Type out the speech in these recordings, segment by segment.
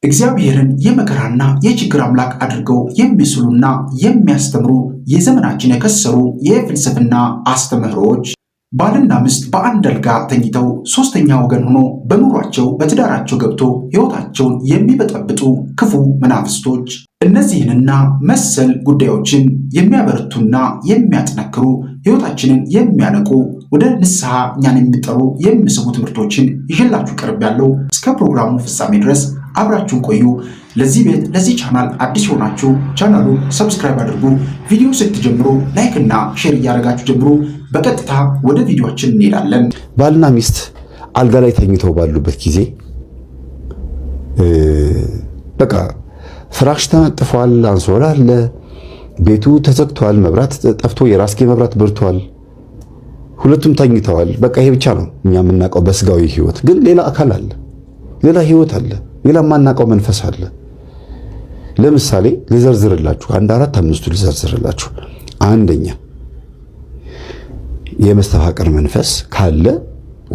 እግዚአብሔርን የመከራና የችግር አምላክ አድርገው የሚስሉና የሚያስተምሩ የዘመናችን የከሰሩ የፍልስፍና አስተምህሮዎች ባልና ሚስት በአንድ አልጋ ተኝተው ሶስተኛ ወገን ሆኖ በኑሯቸው በትዳራቸው ገብቶ ሕይወታቸውን የሚበጠብጡ ክፉ መናፍስቶች እነዚህንና መሰል ጉዳዮችን የሚያበረቱና የሚያጠነክሩ ሕይወታችንን የሚያነቁ ወደ ንስሐ እኛን የሚጠሩ የሚስቡ ትምህርቶችን ይዤላችሁ ቀርብ ያለው እስከ ፕሮግራሙ ፍጻሜ ድረስ አብራችሁን ቆዩ። ለዚህ ቤት ለዚህ ቻናል አዲስ ሆናችሁ ቻናሉን ሰብስክራይብ አድርጉ። ቪዲዮ ስትጀምሩ ላይክ እና ሼር እያደረጋችሁ ጀምሩ። በቀጥታ ወደ ቪዲዮአችን እንሄዳለን። ባልና ሚስት አልጋ ላይ ተኝተው ባሉበት ጊዜ በቃ ፍራሽ ተነጥፏል፣ አንሶላ አለ፣ ቤቱ ተዘግቷል፣ መብራት ጠፍቶ የራስጌ መብራት በርቷል፣ ሁለቱም ተኝተዋል። በቃ ይሄ ብቻ ነው እኛ የምናውቀው በስጋዊ ህይወት። ግን ሌላ አካል አለ፣ ሌላ ህይወት አለ፣ ሌላ የማናውቀው መንፈስ አለ። ለምሳሌ ልዘርዝርላችሁ፣ አንድ አራት አምስቱ ልዘርዝርላችሁ። አንደኛ የመስተፋቅር መንፈስ ካለ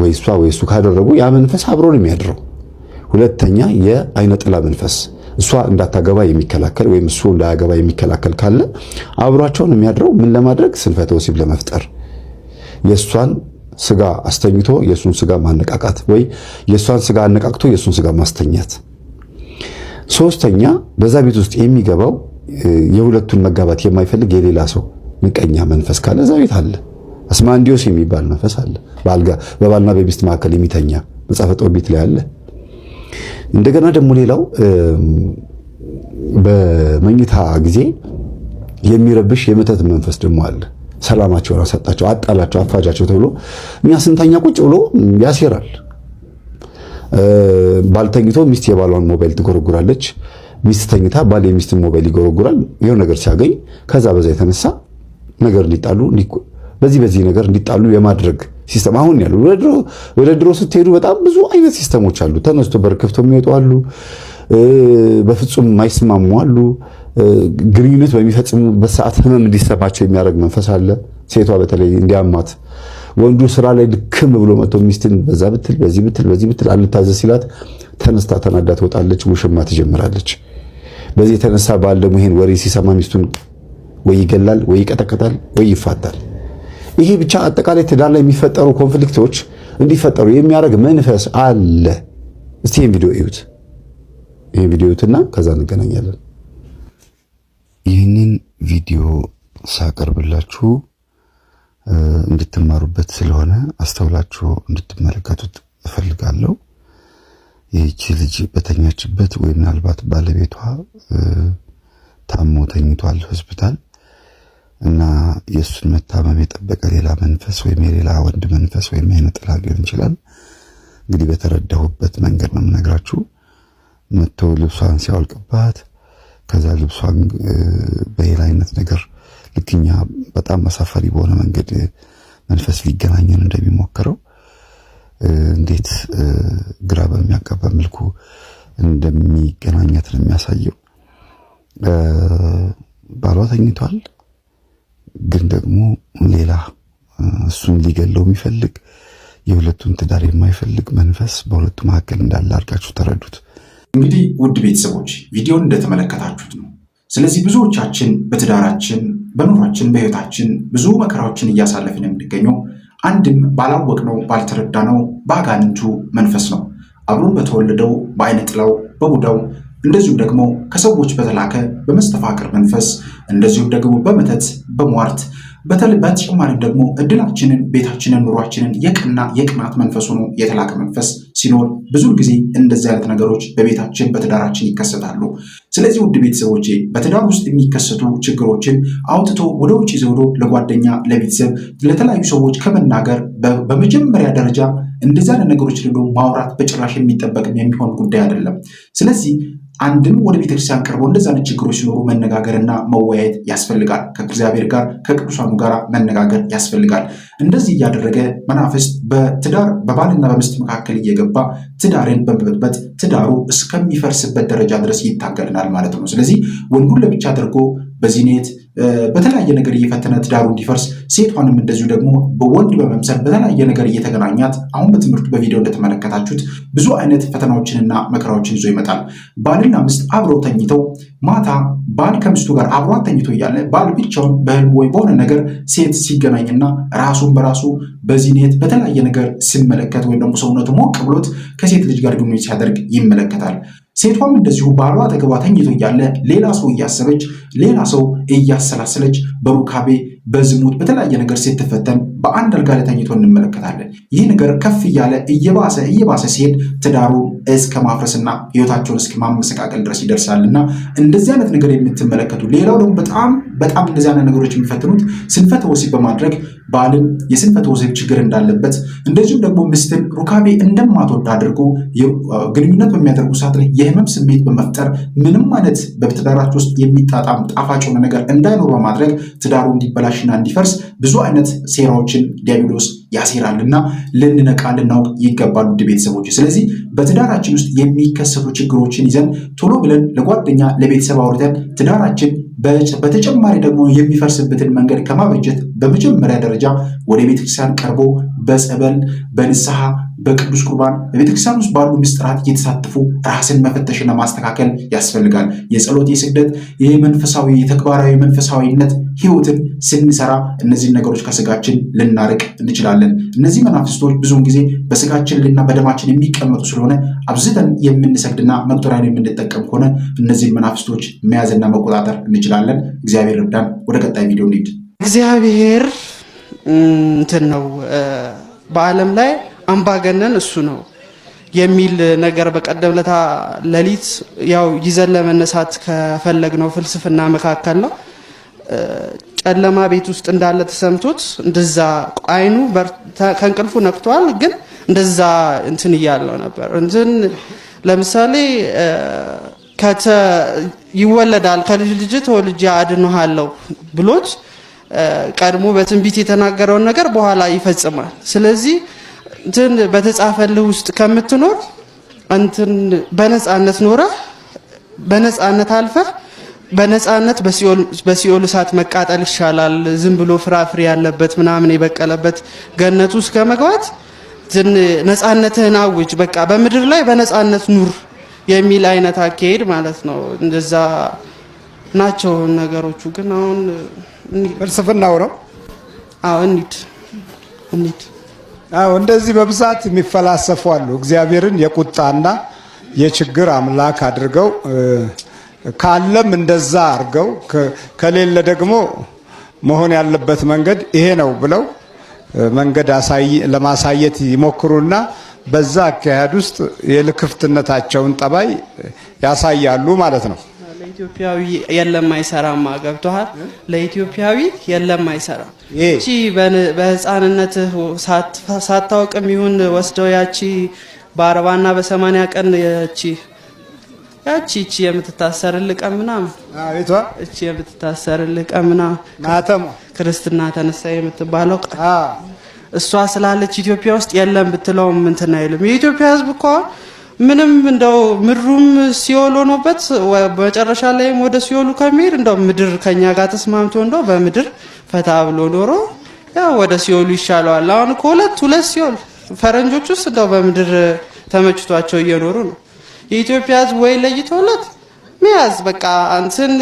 ወይ እሷ ወይ እሱ ካደረጉ ያ መንፈስ አብሮ ነው የሚያድረው። ሁለተኛ የአይነ ጥላ መንፈስ እሷ እንዳታገባ የሚከላከል ወይም እሱ እንዳያገባ የሚከላከል ካለ አብሯቸውን የሚያድረው ምን ለማድረግ ስንፈተ ወሲብ ለመፍጠር የእሷን ስጋ አስተኝቶ የእሱን ስጋ ማነቃቃት ወይ የእሷን ስጋ አነቃቅቶ የእሱን ስጋ ማስተኛት። ሶስተኛ በዛ ቤት ውስጥ የሚገባው የሁለቱን መጋባት የማይፈልግ የሌላ ሰው ምቀኛ መንፈስ ካለ እዛ ቤት አለ። አስማንዲዮስ የሚባል መንፈስ አለ፣ በባልና በሚስት መካከል የሚተኛ መጽሐፈ ጦቢት ላይ አለ። እንደገና ደግሞ ሌላው በመኝታ ጊዜ የሚረብሽ የመተት መንፈስ ደግሞ አለ። ሰላማቸውን አሳጣቸው፣ አጣላቸው፣ አፋጃቸው ተብሎ እኛ ስንተኛ ቁጭ ብሎ ያሴራል። ባል ተኝቶ ሚስት የባሏን ሞባይል ትጎረጉራለች፣ ሚስት ተኝታ ባል የሚስትን ሞባይል ይጎረጉራል። ይሄው ነገር ሲያገኝ ከዛ በዛ የተነሳ ነገር እንዲጣሉ በዚህ ነገር እንዲጣሉ የማድረግ ሲስተም አሁን ያሉ። ወደ ድሮ ስትሄዱ በጣም ብዙ አይነት ሲስተሞች አሉ። ተነስቶ በር ከፍቶ የሚወጡ አሉ፣ በፍጹም የማይስማሙ አሉ። ግንኙነት በሚፈጽሙበት ሰዓት ህመም እንዲሰማቸው የሚያደርግ መንፈስ አለ። ሴቷ በተለይ እንዲያማት፣ ወንዱ ስራ ላይ ልክም ብሎ መጥቶ ሚስትን በዛ ብትል በዚህ ብትል አልታዘዝ ሲላት ተነስታ ተናዳ ትወጣለች፣ ውሽማ ትጀምራለች። በዚህ የተነሳ ባል ደግሞ ይሄን ወሬ ሲሰማ ሚስቱን ወይ ይገላል፣ ወይ ይቀጠቅጣል፣ ወይ ይፋታል። ይሄ ብቻ አጠቃላይ ትዳር ላይ የሚፈጠሩ ኮንፍሊክቶች እንዲፈጠሩ የሚያደርግ መንፈስ አለ። እስቲ ይሄን ቪዲዮ እዩትና ከዛ እንገናኛለን። ይህንን ቪዲዮ ሳቀርብላችሁ እንድትማሩበት ስለሆነ አስተውላችሁ እንድትመለከቱት እፈልጋለሁ። ይህቺ ልጅ በተኛችበት ወይ ምናልባት ባለቤቷ ታሞ ተኝቷል ሆስፒታል እና የእሱን መታመም የጠበቀ ሌላ መንፈስ ወይም የሌላ ወንድ መንፈስ ወይም አይነ ጥላ ሊሆን ይችላል። እንግዲህ በተረዳሁበት መንገድ ነው የምነግራችሁ። መጥቶ ልብሷን ሲያወልቅባት ከዛ ልብሷን በሌላ አይነት ነገር ልክኛ በጣም አሳፋሪ በሆነ መንገድ መንፈስ ሊገናኘን እንደሚሞክረው እንዴት ግራ በሚያጋባ መልኩ እንደሚገናኛት ነው የሚያሳየው። ባሏ ተኝቷል፣ ግን ደግሞ ሌላ እሱን ሊገለው የሚፈልግ የሁለቱን ትዳር የማይፈልግ መንፈስ በሁለቱ መካከል እንዳለ አድርጋችሁ ተረዱት። እንግዲህ ውድ ቤተሰቦች ቪዲዮን እንደተመለከታችሁት ነው። ስለዚህ ብዙዎቻችን በትዳራችን በኑሯችን በህይወታችን ብዙ መከራዎችን እያሳለፍን የምንገኘው አንድም ባላወቅነው ባልተረዳነው በአጋንንቱ መንፈስ ነው። አብሮን በተወለደው በአይነ ጥላው በቡዳው እንደዚሁም ደግሞ ከሰዎች በተላከ በመስተፋቅር መንፈስ እንደዚሁም ደግሞ በመተት በሟርት በተጨማሪም ደግሞ እድላችንን ቤታችንን ኑሯችንን የቅናት መንፈስ ሆኖ የተላከ መንፈስ ሲኖር ብዙ ጊዜ እንደዚህ አይነት ነገሮች በቤታችን በትዳራችን ይከሰታሉ። ስለዚህ ውድ ቤተሰቦቼ በትዳር ውስጥ የሚከሰቱ ችግሮችን አውጥቶ ወደ ውጭ ዘውዶ ለጓደኛ ለቤተሰብ ለተለያዩ ሰዎች ከመናገር በመጀመሪያ ደረጃ እንደዚህ አይነት ነገሮች ደግሞ ማውራት በጭራሽ የሚጠበቅም የሚሆን ጉዳይ አይደለም። ስለዚህ አንድም ወደ ቤተክርስቲያን ቀርቦ እንደዛ አይነት ችግሮች ሲኖሩ መነጋገርና መወያየት ያስፈልጋል። ከእግዚአብሔር ጋር ከቅዱሳኑ ጋር መነጋገር ያስፈልጋል። እንደዚህ እያደረገ መናፍስት በትዳር በባልና በሚስት መካከል እየገባ ትዳርን በመበጥበጥ ትዳሩ እስከሚፈርስበት ደረጃ ድረስ ይታገልናል ማለት ነው። ስለዚህ ወንዱን ለብቻ አድርጎ በዚኔት በተለያየ ነገር እየፈተነ ትዳሩ እንዲፈርስ፣ ሴቷንም እንደዚሁ ደግሞ በወንድ በመምሰል በተለያየ ነገር እየተገናኛት አሁን በትምህርቱ በቪዲዮ እንደተመለከታችሁት ብዙ አይነት ፈተናዎችንና መከራዎችን ይዞ ይመጣል። ባልና ሚስት አብረው ተኝተው ማታ ባል ከሚስቱ ጋር አብሯን ተኝቶ እያለ ባል ብቻውን በህልም ወይ በሆነ ነገር ሴት ሲገናኝና ራሱን በራሱ በዚህኔት በተለያየ ነገር ሲመለከት ወይም ደግሞ ሰውነቱ ሞቅ ብሎት ከሴት ልጅ ጋር ግንኙነት ሲያደርግ ይመለከታል። ሴቷም እንደዚሁ ባሏ አጠገቧ ተኝቶ እያለ ሌላ ሰው እያሰበች ሌላ ሰው እያሰላሰለች በሩካቤ በዝሙት በተለያየ ነገር ስትፈተን በአንድ አልጋ ላይ ተኝቶ እንመለከታለን። ይህ ነገር ከፍ እያለ እየባሰ ሲሄድ ትዳሩን እስከ ማፍረስና ህይወታቸውን እስከ ማመሰቃቀል ድረስ ይደርሳልና እንደዚህ አይነት ነገር የምትመለከቱ፣ ሌላው ደግሞ በጣም እንደዚህ አይነት ነገሮች የሚፈትኑት ስንፈተ ወሲብ በማድረግ ባልን የስንፈተ ወሲብ ችግር እንዳለበት እንደዚሁም ደግሞ ሚስትን ሩካቤ እንደማትወድ አድርጎ ግንኙነት በሚያደርጉ ሰዓት ላይ የህመም ስሜት በመፍጠር ምንም አይነት በትዳራቸው ውስጥ የሚጣጣም ጣፋጭ የሆነ ነገር እንዳይኖር በማድረግ ትዳሩ እንዲበላሽና እንዲፈርስ ብዙ አይነት ሴራዎችን ዲያብሎስ ያሴራልና ልንነቃ ልናውቅ ይገባል ውድ ቤተሰቦች። ስለዚህ በትዳራችን ውስጥ የሚከሰቱ ችግሮችን ይዘን ቶሎ ብለን ለጓደኛ ለቤተሰብ አውርተን ትዳራችን በተጨማሪ ደግሞ የሚፈርስበትን መንገድ ከማበጀት በመጀመሪያ ደረጃ ወደ ቤተክርስቲያን ቀርቦ በጸበል በንስሐ በቅዱስ ቁርባን በቤተክርስቲያን ውስጥ ባሉ ምስጢራት እየተሳተፉ ራስን መፈተሽና ማስተካከል ያስፈልጋል። የጸሎት የስግደት የመንፈሳዊ የተግባራዊ መንፈሳዊነት ህይወትን ስንሰራ እነዚህን ነገሮች ከስጋችን ልናርቅ እንችላለን። እነዚህ መናፍስቶች ብዙውን ጊዜ በስጋችንና በደማችን የሚቀመጡ ስለሆነ አብዝተን የምንሰግድና መቁጠሪያን የምንጠቀም ከሆነ እነዚህን መናፍስቶች መያዝና መቆጣጠር እንችላለን። እግዚአብሔር እርዳን። ወደ ቀጣይ ቪዲዮ እንሂድ። እግዚአብሔር እንትን ነው በዓለም ላይ አምባገነን እሱ ነው የሚል ነገር በቀደም ለታ ሌሊት ያው ይዘን ለመነሳት ከፈለግነው ፍልስፍና መካከል ነው። ጨለማ ቤት ውስጥ እንዳለ ተሰምቶት እንደዛ አይኑ ከእንቅልፉ ነቅቷል፣ ግን እንደዛ እንትን እያለው ነበር። እንትን ለምሳሌ ይወለዳል ከልጅ ልጅ ተወልጄ አድንሃለሁ ብሎት ቀድሞ በትንቢት የተናገረውን ነገር በኋላ ይፈጽማል። ስለዚህ እንትን በተጻፈልህ ውስጥ ከምትኖር እንትን በነፃነት ኖረህ በነፃነት አልፈህ በነፃነት በሲኦል እሳት መቃጠል ይሻላል። ዝም ብሎ ፍራፍሬ ያለበት ምናምን የበቀለበት ገነት ውስጥ ከመግባት ነፃነትህን አውጅ፣ በቃ በምድር ላይ በነፃነት ኑር የሚል አይነት አካሄድ ማለት ነው። እንደዛ ናቸው ነገሮቹ። ግን አሁን ፍልስፍናው ነው። አዎ እንሂድ። አዎ እንደዚህ በብዛት የሚፈላሰፉ አሉ። እግዚአብሔርን የቁጣና የችግር አምላክ አድርገው ካለም እንደዛ አድርገው ከሌለ ደግሞ መሆን ያለበት መንገድ ይሄ ነው ብለው መንገድ ለማሳየት ይሞክሩና በዛ አካሄድ ውስጥ የልክፍትነታቸውን ጠባይ ያሳያሉ ማለት ነው። ለኢትዮጵያዊ የለም አይሰራማ። ገብቶሃል? ለኢትዮጵያዊ የለም አይሰራም። እቺ በህፃንነት ሳታውቅም ይሁን ወስደው ያቺ በ40 እና በ80 ቀን ያቺ የምትታሰርልህ ቀን ምናምን አቤቷ እቺ የምትታሰርልህ ቀን ምናምን ማተሙ ክርስትና ተነሳ የምትባለው እሷ ስላለች ኢትዮጵያ ውስጥ የለም ብትለውም እንትን አይልም። የኢትዮጵያ ህዝብ እኮ ምንም እንደው ምድሩም ሲኦል ሆኖበት በመጨረሻ ላይም ወደ ሲኦሉ ከሚሄድ እንደው ምድር ከኛ ጋር ተስማምቶ እንደው በምድር ፈታ ብሎ ኖሮ ያው ወደ ሲኦሉ ይሻለዋል። አሁን ሁለት ሲኦል ፈረንጆች ውስጥ እንደው በምድር ተመችቷቸው እየኖሩ ነው። የኢትዮጵያ ህዝብ ወይ ለይቶለት መያዝ በቃ እንትን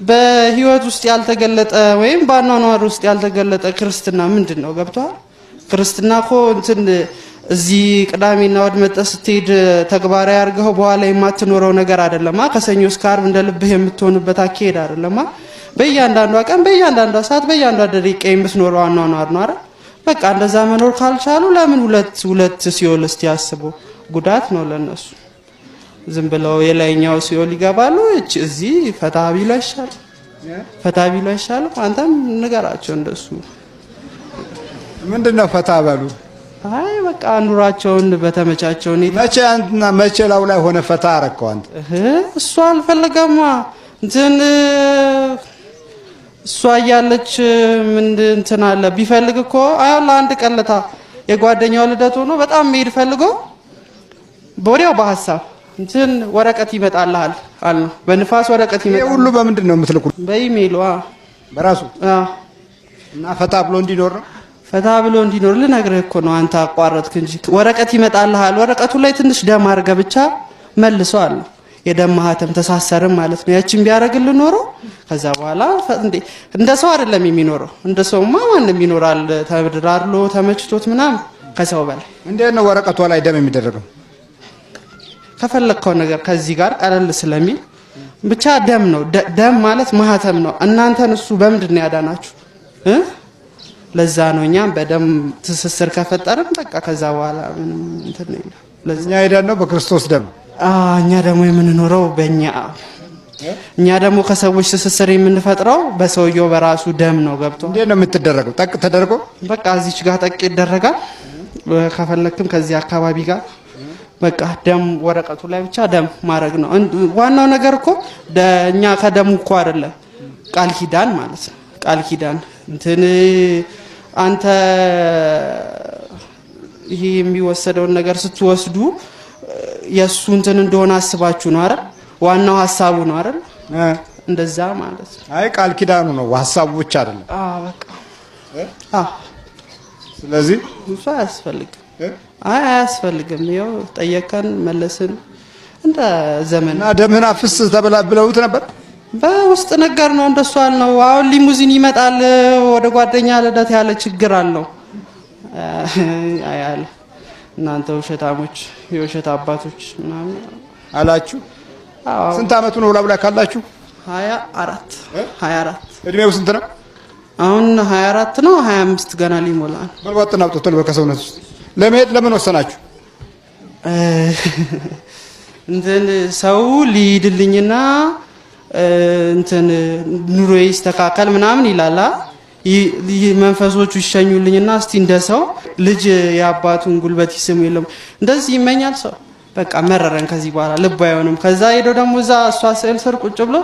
በህይወት ውስጥ ያልተገለጠ ወይም በአኗኗር ውስጥ ያልተገለጠ ክርስትና ምንድን ነው? ገብቷል? ክርስትና እኮ እንትን እዚህ ቅዳሜና እሑድ መጥተህ ስትሄድ ተግባራዊ አድርገው በኋላ የማትኖረው ነገር አይደለማ። ከሰኞ እስከ ዓርብ እንደ ልብህ የምትሆንበት አካሄድ አይደለማ። በእያንዳንዷ ቀን በእያንዳንዷ ሰዓት በእያንዳንዷ ደቂቃ የምትኖረው አኗኗር ነው አይደል? በቃ እንደዛ መኖር ካልቻሉ ለምን ሁለት ሲኦል እስቲ ያስቡ። ጉዳት ነው ለነሱ። ዝም ብለው የላይኛው ሲኦል ይገባሉ። እዚህ ፈታ ቢሉ አይሻልም? አንተም ንገራቸው እንደሱ። ምንድነው ፈታ በሉ? አይ በቃ ኑራቸውን በተመቻቸው ነው። መቼ ላው ላይ ሆነ ፈታ አረከው አንተ? እሷ አልፈለገማ እንትን እሷ እያለች ምን እንትን አለ ቢፈልግ እኮ አያላ አንድ ቀለታ የጓደኛው ልደት ሆኖ በጣም መሄድ ፈልጎ በወዲያው በሐሳብ እንትን ወረቀት ይመጣልሃል አልነው። በንፋስ ወረቀት ይመጣል። ይሄ ሁሉ በምንድን ነው የምትልኩት? በኢሜይል በራሱ እና ፈታ ብሎ እንዲኖር ነው። ፈታ ብሎ እንዲኖር ልነግርህ እኮ ነው። አንተ አቋረጥክ እንጂ ወረቀት ይመጣልሃል። ወረቀቱ ላይ ትንሽ ደም አድርገህ ብቻ መልሰው አለ። የደም ማህተም ተሳሰርም ማለት ነው። ያቺን ቢያደርግልህ ኖሮ ከዛ በኋላ እንደ ሰው አይደለም የሚኖረው። እንደ ሰውማ ማንም ይኖራል ተድራርሎ ተመችቶት ምናምን ከሰው በላይ። እንዴት ነው ወረቀቷ ላይ ደም የሚደረገው? ከፈለከው ነገር ከዚህ ጋር ቀለል ስለሚል ብቻ ደም ነው። ደም ማለት ማህተም ነው። እናንተን እሱ በምንድን ነው ያዳናችሁ? ለዛ ነው እኛም በደም ትስስር ከፈጠርን በቃ ከዛ በኋላ ምንም እንትን ነው። ለኛ ሄደን ነው በክርስቶስ ደም። እኛ ደግሞ የምንኖረው እኛ ደግሞ ከሰዎች ትስስር የምንፈጥረው በሰውየው በራሱ ደም ነው። ገብቶ እንዴት ነው የምትደረገው? ጠቅ ተደርጎ በቃ እዚች ጋር ጠቅ ይደረጋል። ከፈለክም ከዚህ አካባቢ ጋር በቃ ደም ወረቀቱ ላይ ብቻ ደም ማድረግ ነው። ዋናው ነገር እኮ እኛ ከደሙ እኮ አይደለም ቃል ኪዳን ማለት ነው። ቃል ኪዳን እንትን አንተ ይሄ የሚወሰደውን ነገር ስትወስዱ የሱ እንትን እንደሆነ አስባችሁ ነው አይደል? ዋናው ሐሳቡ ነው አይደል? እንደዛ ማለት ነው። አይ ቃል ኪዳኑ ነው ሐሳቡ ብቻ አይደለም። በቃ ስለዚህ እሱ አያስፈልግም። አያስፈልግም። ይኸው ጠየቀን መለስን እንደ ዘመን እና ደምህን አፍስ ተብለውት ነበር። በውስጥ ነገር ነው እንደሱ አልነው። አሁን ሊሙዚን ይመጣል ወደ ጓደኛ ልደት ያለ ችግር አለው አያለ እናንተ ውሸታሞች የውሸት አባቶች ምናምን አላችሁ። ስንት አመቱ ነው ላብላ ካላችሁ? 24 እድሜው ስንት ነው አሁን? 24 ነው። 25 ገና ሊሞላ ነው። በልባጥና አውጥቶ በከሰውነት ውስጥ ለመሄድ ለምን ወሰናችሁ? እንትን ሰው ሊድልኝና እንትን ኑሮ ይስተካከል ምናምን ይላል። መንፈሶቹ ይሸኙልኝና እስቲ እንደ ሰው ልጅ የአባቱን ጉልበት ይስሙ የለም እንደዚህ ይመኛል ሰው። በቃ መረረን ከዚህ በኋላ ልብ አይሆንም። ከዛ ሄዶ ደግሞ እዛ እሷ ስዕል ስር ቁጭ ብሎ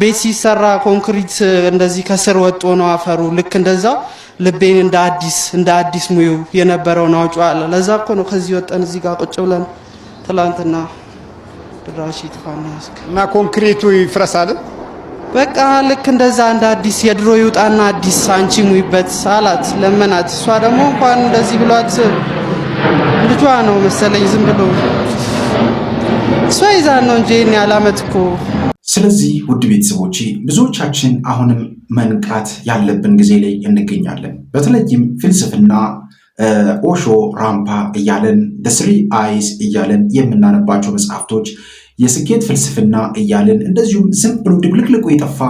ቤት ሲሰራ ኮንክሪት እንደዚህ ከስር ወጥቶ ነው አፈሩ። ልክ እንደዛው ልቤን እንደ አዲስ ሙዩ የነበረውን አውጪው አለ። ለዛ እኮ ነው ከዚህ ወጣን እዚህ ጋር ቁጭ ብለን ትላንትና ድራሽ ይጥፋና እና ኮንክሪቱ ይፍረሳል። በቃ ልክ እንደዛ እንደ አዲስ የድሮ ይውጣና አዲስ አንቺ ሙይበት አላት፣ ለመናት። እሷ ደግሞ እንኳን እንደዚህ ብሏት ልጇ ነው መሰለኝ ዝም ብሎ እሷ ይዛን ነው እንጂ እኔ አላመት እኮ። ስለዚህ ውድ ቤተሰቦቼ ብዙዎቻችን አሁንም መንቃት ያለብን ጊዜ ላይ እንገኛለን። በተለይም ፍልስፍና ኦሾ ራምፓ እያለን በስሪ አይስ እያለን የምናነባቸው መጽሐፍቶች የስኬት ፍልስፍና እያለን እንደዚሁም ዝም ብሎ ድብልቅልቁ የጠፋ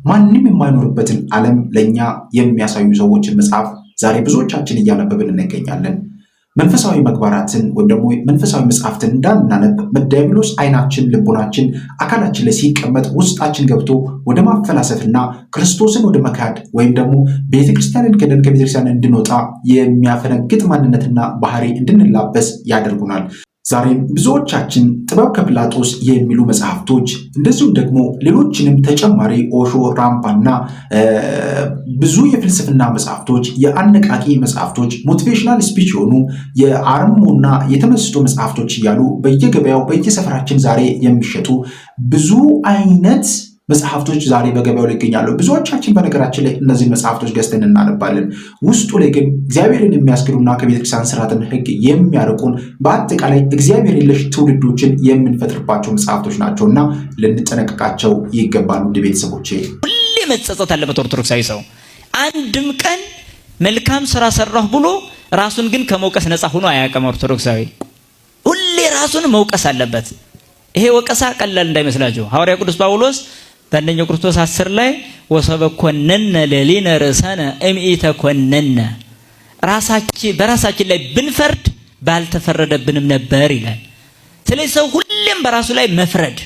ማንም የማይኖርበትን ዓለም ለኛ የሚያሳዩ ሰዎችን መጽሐፍ ዛሬ ብዙዎቻችን እያነበብን እንገኛለን። መንፈሳዊ መግባራትን ወይም ደግሞ መንፈሳዊ መጽሐፍትን እንዳናነብ መዲያብሎስ አይናችን፣ ልቦናችን፣ አካላችን ላይ ሲቀመጥ ውስጣችን ገብቶ ወደ ማፈላሰፍና ክርስቶስን ወደ መካድ ወይም ደግሞ ቤተክርስቲያንን ከደን ከቤተክርስቲያን እንድንወጣ የሚያፈነግጥ ማንነትና ባህሪ እንድንላበስ ያደርጉናል። ዛሬም ብዙዎቻችን ጥበብ ከፕላጦስ የሚሉ መጽሐፍቶች እንደዚሁም ደግሞ ሌሎችንም ተጨማሪ ኦሾ ራምፓና ብዙ የፍልስፍና መጽሐፍቶች፣ የአነቃቂ መጽሐፍቶች፣ ሞቲቬሽናል ስፒች የሆኑ የአርሞና የተመስጦ መጽሐፍቶች እያሉ በየገበያው በየሰፈራችን ዛሬ የሚሸጡ ብዙ አይነት መጽሐፍቶች ዛሬ በገበያው ላይ ይገኛሉ። ብዙዎቻችን በነገራችን ላይ እነዚህን መጽሐፍቶች ገዝተን እናነባለን። ውስጡ ላይ ግን እግዚአብሔርን የሚያስክዱና ከቤተክርስቲያን ስርዓትን ሕግ የሚያርቁን በአጠቃላይ እግዚአብሔር የለሽ ትውልዶችን የምንፈጥርባቸው መጽሐፍቶች ናቸውና ልንጠነቀቃቸው ይገባል። ውድ ቤተሰቦቼ ሁሌ መጸጸት አለበት ኦርቶዶክሳዊ ሰው። አንድም ቀን መልካም ስራ ሰራሁ ብሎ ራሱን ግን ከመውቀስ ነፃ ሆኖ አያውቅም። ኦርቶዶክሳዊ ሁሌ ራሱን መውቀስ አለበት። ይሄ ወቀሳ ቀላል እንዳይመስላችሁ። ሐዋርያ ቅዱስ ጳውሎስ በአንደኛው ቆሮንቶስ 10 ላይ ወሰበኮነነ ለሊነ ርዕሰነ እምኢተኮነነ በራሳችን ላይ ብንፈርድ ባልተፈረደብንም ነበር ይላል። ስለዚህ ሰው ሁሌም በራሱ ላይ መፍረድ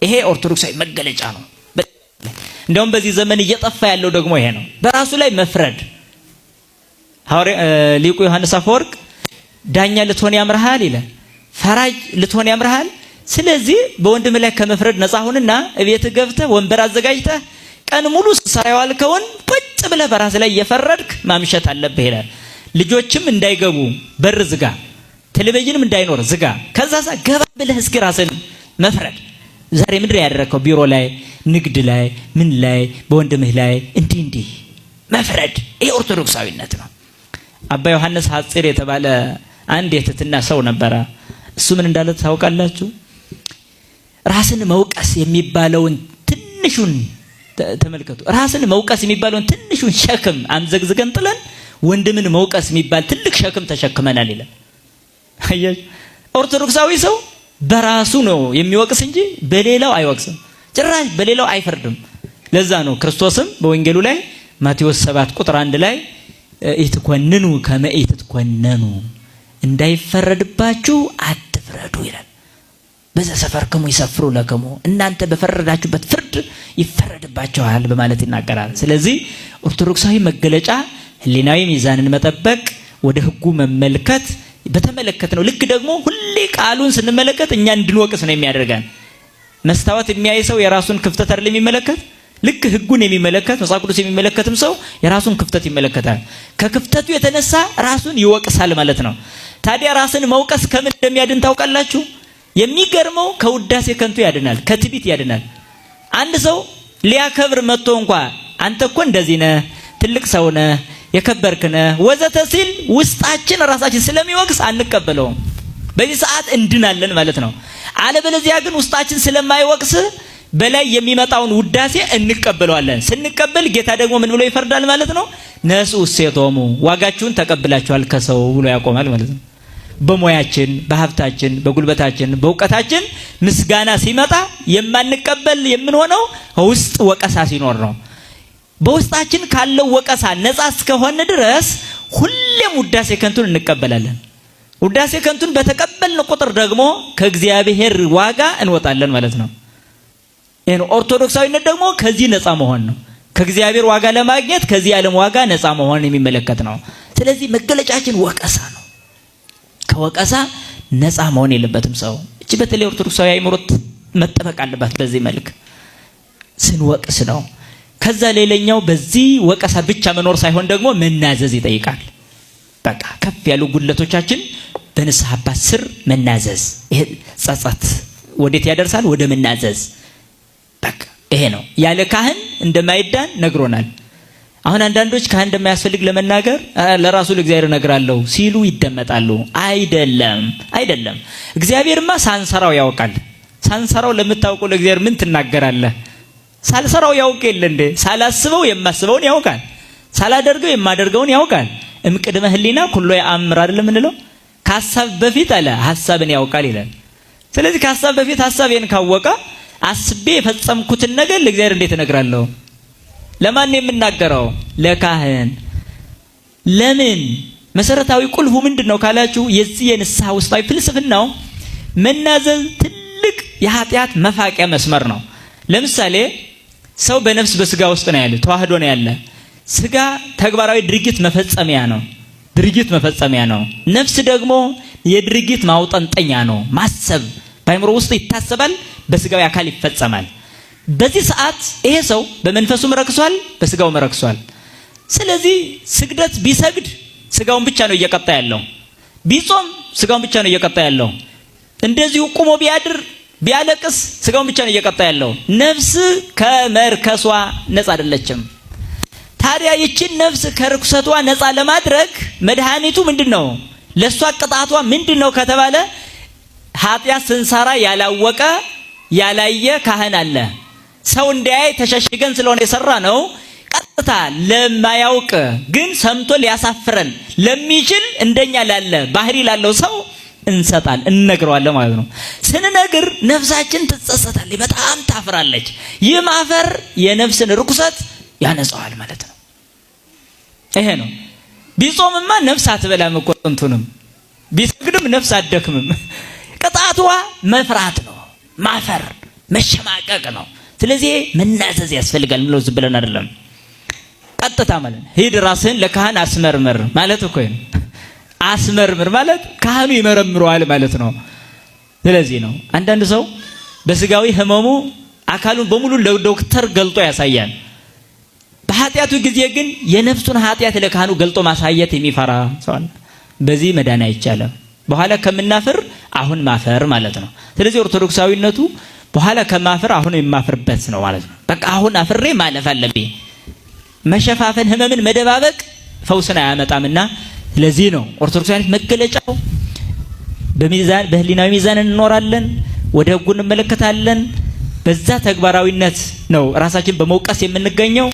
ይሄ ኦርቶዶክሳዊ መገለጫ ነው። እንደውም በዚህ ዘመን እየጠፋ ያለው ደግሞ ይሄ ነው፣ በራሱ ላይ መፍረድ። ሊቁ ዮሐንስ አፈወርቅ ዳኛ ልትሆን ያምርሃል ይላል፣ ፈራጅ ልትሆን ያምርሃል። ስለዚህ በወንድም ላይ ከመፍረድ ነፃ ሁንና እቤት ገብተህ ወንበር አዘጋጅተህ ቀን ሙሉ ስትሰራ የዋልከውን ቁጭ ብለህ በራስ ላይ እየፈረድክ ማምሸት አለብህ ይላል። ልጆችም እንዳይገቡ በር ዝጋ፣ ቴሌቪዥንም እንዳይኖር ዝጋ። ከዛ ገባ ብለህ እስኪ ራስን መፍረድ። ዛሬ ምንድን ያደረከው? ቢሮ ላይ፣ ንግድ ላይ፣ ምን ላይ፣ በወንድምህ ላይ እንዲህ መፍረድ። ይሄ ኦርቶዶክሳዊነት ነው። አባ ዮሐንስ ሐጺር የተባለ አንድ የትህትና ሰው ነበረ። እሱ ምን እንዳለ ታውቃላችሁ? ራስን መውቀስ የሚባለውን ትንሹን ተመልከቱ። ራስን መውቀስ የሚባለውን ትንሹን ሸክም አምዘግዝገን ጥለን ወንድምን መውቀስ የሚባል ትልቅ ሸክም ተሸክመናል ይላል። አያችሁ፣ ኦርቶዶክሳዊ ሰው በራሱ ነው የሚወቅስ እንጂ በሌላው አይወቅስም። ጭራሽ በሌላው አይፈርድም። ለዛ ነው ክርስቶስም በወንጌሉ ላይ ማቴዎስ 7 ቁጥር 1 ላይ ኢትኮንኑ ከመ ኢትኮነኑ እንዳይፈረድባችሁ አትፍረዱ ይላል። በዛ ሰፈርክሙ ይሰፍሩ ለክሙ እናንተ በፈረዳችሁበት ፍርድ ይፈረድባችኋል በማለት ይናገራል። ስለዚህ ኦርቶዶክሳዊ መገለጫ ህሊናዊ ሚዛንን መጠበቅ፣ ወደ ህጉ መመልከት በተመለከተ ነው። ልክ ደግሞ ሁሌ ቃሉን ስንመለከት እኛ እንድንወቅስ ነው የሚያደርገን። መስታወት የሚያይ ሰው የራሱን ክፍተት አይደል የሚመለከት? ልክ ህጉን የሚመለከት መጽሐፍ ቅዱስ የሚመለከትም ሰው የራሱን ክፍተት ይመለከታል። ከክፍተቱ የተነሳ ራሱን ይወቅሳል ማለት ነው። ታዲያ ራስን መውቀስ ከምን እንደሚያድን ታውቃላችሁ? የሚገርመው ከውዳሴ ከንቱ ያድናል፣ ከትዕቢት ያድናል። አንድ ሰው ሊያከብር መጥቶ እንኳን አንተ እኮ እንደዚህ ነህ፣ ትልቅ ሰው ነህ፣ የከበርክ ነህ ወዘተ ሲል ውስጣችን ራሳችን ስለሚወቅስ አንቀበለውም። በዚህ ሰዓት እንድናለን ማለት ነው። አለበለዚያ ግን ውስጣችን ስለማይወቅስ በላይ የሚመጣውን ውዳሴ እንቀበለዋለን። ስንቀበል ጌታ ደግሞ ምን ብሎ ይፈርዳል ማለት ነው? ነስኡ እሴቶሙ ዋጋችሁን ተቀብላችኋል ከሰው ብሎ ያቆማል ማለት ነው። በሙያችን፣ በሀብታችን፣ በጉልበታችን፣ በእውቀታችን ምስጋና ሲመጣ የማንቀበል የምንሆነው ውስጥ ወቀሳ ሲኖር ነው። በውስጣችን ካለው ወቀሳ ነፃ እስከሆነ ድረስ ሁሌም ውዳሴ ከንቱን እንቀበላለን። ውዳሴ ከንቱን በተቀበልን ቁጥር ደግሞ ከእግዚአብሔር ዋጋ እንወጣለን ማለት ነው። ይሄን ኦርቶዶክሳዊነት ደግሞ ከዚህ ነፃ መሆን ነው። ከእግዚአብሔር ዋጋ ለማግኘት ከዚህ ዓለም ዋጋ ነፃ መሆን የሚመለከት ነው። ስለዚህ መገለጫችን ወቀሳ ነው። ከወቀሳ ነፃ መሆን የለበትም ሰው። እቺ በተለይ ኦርቶዶክሳዊ አይምሮት መጠበቅ አለባት። በዚህ መልክ ስንወቅስ ነው። ከዛ ሌላኛው በዚህ ወቀሳ ብቻ መኖር ሳይሆን ደግሞ መናዘዝ ይጠይቃል። በቃ ከፍ ያሉ ጉድለቶቻችን በንስሐ አባት ስር መናዘዝ። ይሄ ጸጸት ወዴት ያደርሳል? ወደ መናዘዝ። በቃ ይሄ ነው። ያለ ካህን እንደማይዳን ነግሮናል። አሁን አንዳንዶች ካህን እንደማያስፈልግ ለመናገር ለራሱ ለእግዚአብሔር ነግራለሁ ሲሉ ይደመጣሉ። አይደለም። እግዚአብሔርማ ሳንሰራው ያውቃል። ሳንሰራው ለምታውቀው ለእግዚአብሔር ምን ትናገራለህ? ሳልሰራው ያውቅ የለ እንዴ? ሳላስበው የማስበውን ያውቃል። ሳላደርገው የማደርገውን ያውቃል። እምቅድመ ህሊና ኩሎ ያአምር አይደለም እንለው? ከሐሳብ በፊት አለ ሐሳብን ያውቃል ይላል። ስለዚህ ከሐሳብ በፊት ሐሳቤን ካወቀ አስቤ የፈጸምኩትን ነገር ለእግዚአብሔር እንዴት እነግራለሁ? ለማን የምናገረው? ለካህን። ለምን? መሰረታዊ ቁልፉ ምንድነው ካላችሁ የዚህ የንስሐ ውስጣዊ ፍልስፍናው መናዘዝ ትልቅ የኃጢአት መፋቂያ መስመር ነው። ለምሳሌ ሰው በነፍስ በስጋ ውስጥ ነው ያለ፣ ተዋህዶ ነው ያለ። ስጋ ተግባራዊ ድርጊት መፈጸሚያ ነው። ነፍስ ደግሞ የድርጊት ማውጠንጠኛ ነው። ማሰብ በአእምሮ ውስጥ ይታሰባል፣ በስጋዊ አካል ይፈጸማል። በዚህ ሰዓት ይሄ ሰው በመንፈሱም ረክሷል፣ በስጋውም ረክሷል። ስለዚህ ስግደት ቢሰግድ ስጋውን ብቻ ነው እየቀጣ ያለው፣ ቢጾም ስጋውን ብቻ ነው እየቀጣ ያለው። እንደዚሁ ቁሞ ቢያድር ቢያለቅስ ስጋውን ብቻ ነው እየቀጣ ያለው። ነፍስ ከመርከሷ ነፃ አይደለችም። ታዲያ ይችን ነፍስ ከርኩሰቷ ነፃ ለማድረግ መድኃኒቱ ምንድነው? ለሷ ቅጣቷ ምንድነው ከተባለ ኃጢአት ስንሰራ ያላወቀ ያላየ ካህን አለ። ሰው እንዲያይ ተሸሽገን ስለሆነ የሰራ ነው። ቀጥታ ለማያውቅ ግን ሰምቶ ሊያሳፍረን ለሚችል እንደኛ ላለ ባህሪ ላለው ሰው እንሰጣል፣ እንነግረዋለን ማለት ነው። ስንነግር ነፍሳችን ትጸጸታለች፣ በጣም ታፍራለች። ይህ ማፈር የነፍስን ርኩሰት ያነጻዋል ማለት ነው። ይሄ ነው። ቢጾምማ ነፍስ አትበላም እኮ ጥንቱንም፣ ቢሰግድም ነፍስ አትደክምም። ቅጣቷ መፍራት ነው፣ ማፈር፣ መሸማቀቅ ነው። ስለዚህ መናዘዝ ያስፈልጋል። ምለው ዝም ብለን አይደለም፣ ቀጥታ ማለት ነው። ሂድ ራስህን ለካህን አስመርምር ማለት እኮ ነው። አስመርምር ማለት ካህኑ ይመረምረዋል ማለት ነው። ስለዚህ ነው አንዳንድ ሰው በስጋዊ ህመሙ አካሉን በሙሉ ለዶክተር ገልጦ ያሳያል። በኃጢአቱ ጊዜ ግን የነፍሱን ኃጢአት ለካህኑ ገልጦ ማሳየት የሚፈራ ሰው አለ። በዚህ መዳን አይቻልም። በኋላ ከምናፍር አሁን ማፈር ማለት ነው። ስለዚህ ኦርቶዶክሳዊነቱ በኋላ ከማፈር አሁን የማፍርበት ነው ማለት ነው። በቃ አሁን አፍሬ ማለፍ አለብኝ። መሸፋፈን ህመምን መደባበቅ ፈውስን አያመጣምና ለዚህ ነው ኦርቶዶክሳዊነት መገለጫው በሚዛን በህሊናዊ ሚዛን እንኖራለን፣ ወደ ህጉ እንመለከታለን። በዛ ተግባራዊነት ነው ራሳችን በመውቀስ የምንገኘው።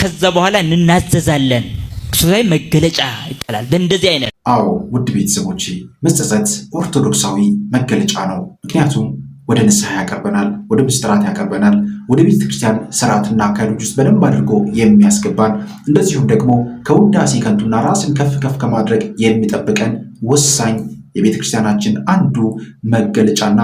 ከዛ በኋላ እንናዘዛለን። ኦርቶዶክሳዊ መገለጫ ይባላል በእንደዚህ አይነት። አዎ ውድ ቤተሰቦቼ መጸጸት ኦርቶዶክሳዊ መገለጫ ነው። ምክንያቱም ወደ ንስሐ ያቀርበናል፣ ወደ ምስጢራት ያቀርበናል፣ ወደ ቤተ ክርስቲያን ስርዓትና አካሄዶች ውስጥ በደንብ አድርጎ የሚያስገባን እንደዚሁም ደግሞ ከውዳሴ ከንቱና ራስን ከፍ ከፍ ከማድረግ የሚጠብቀን ወሳኝ የቤተ ክርስቲያናችን አንዱ መገለጫና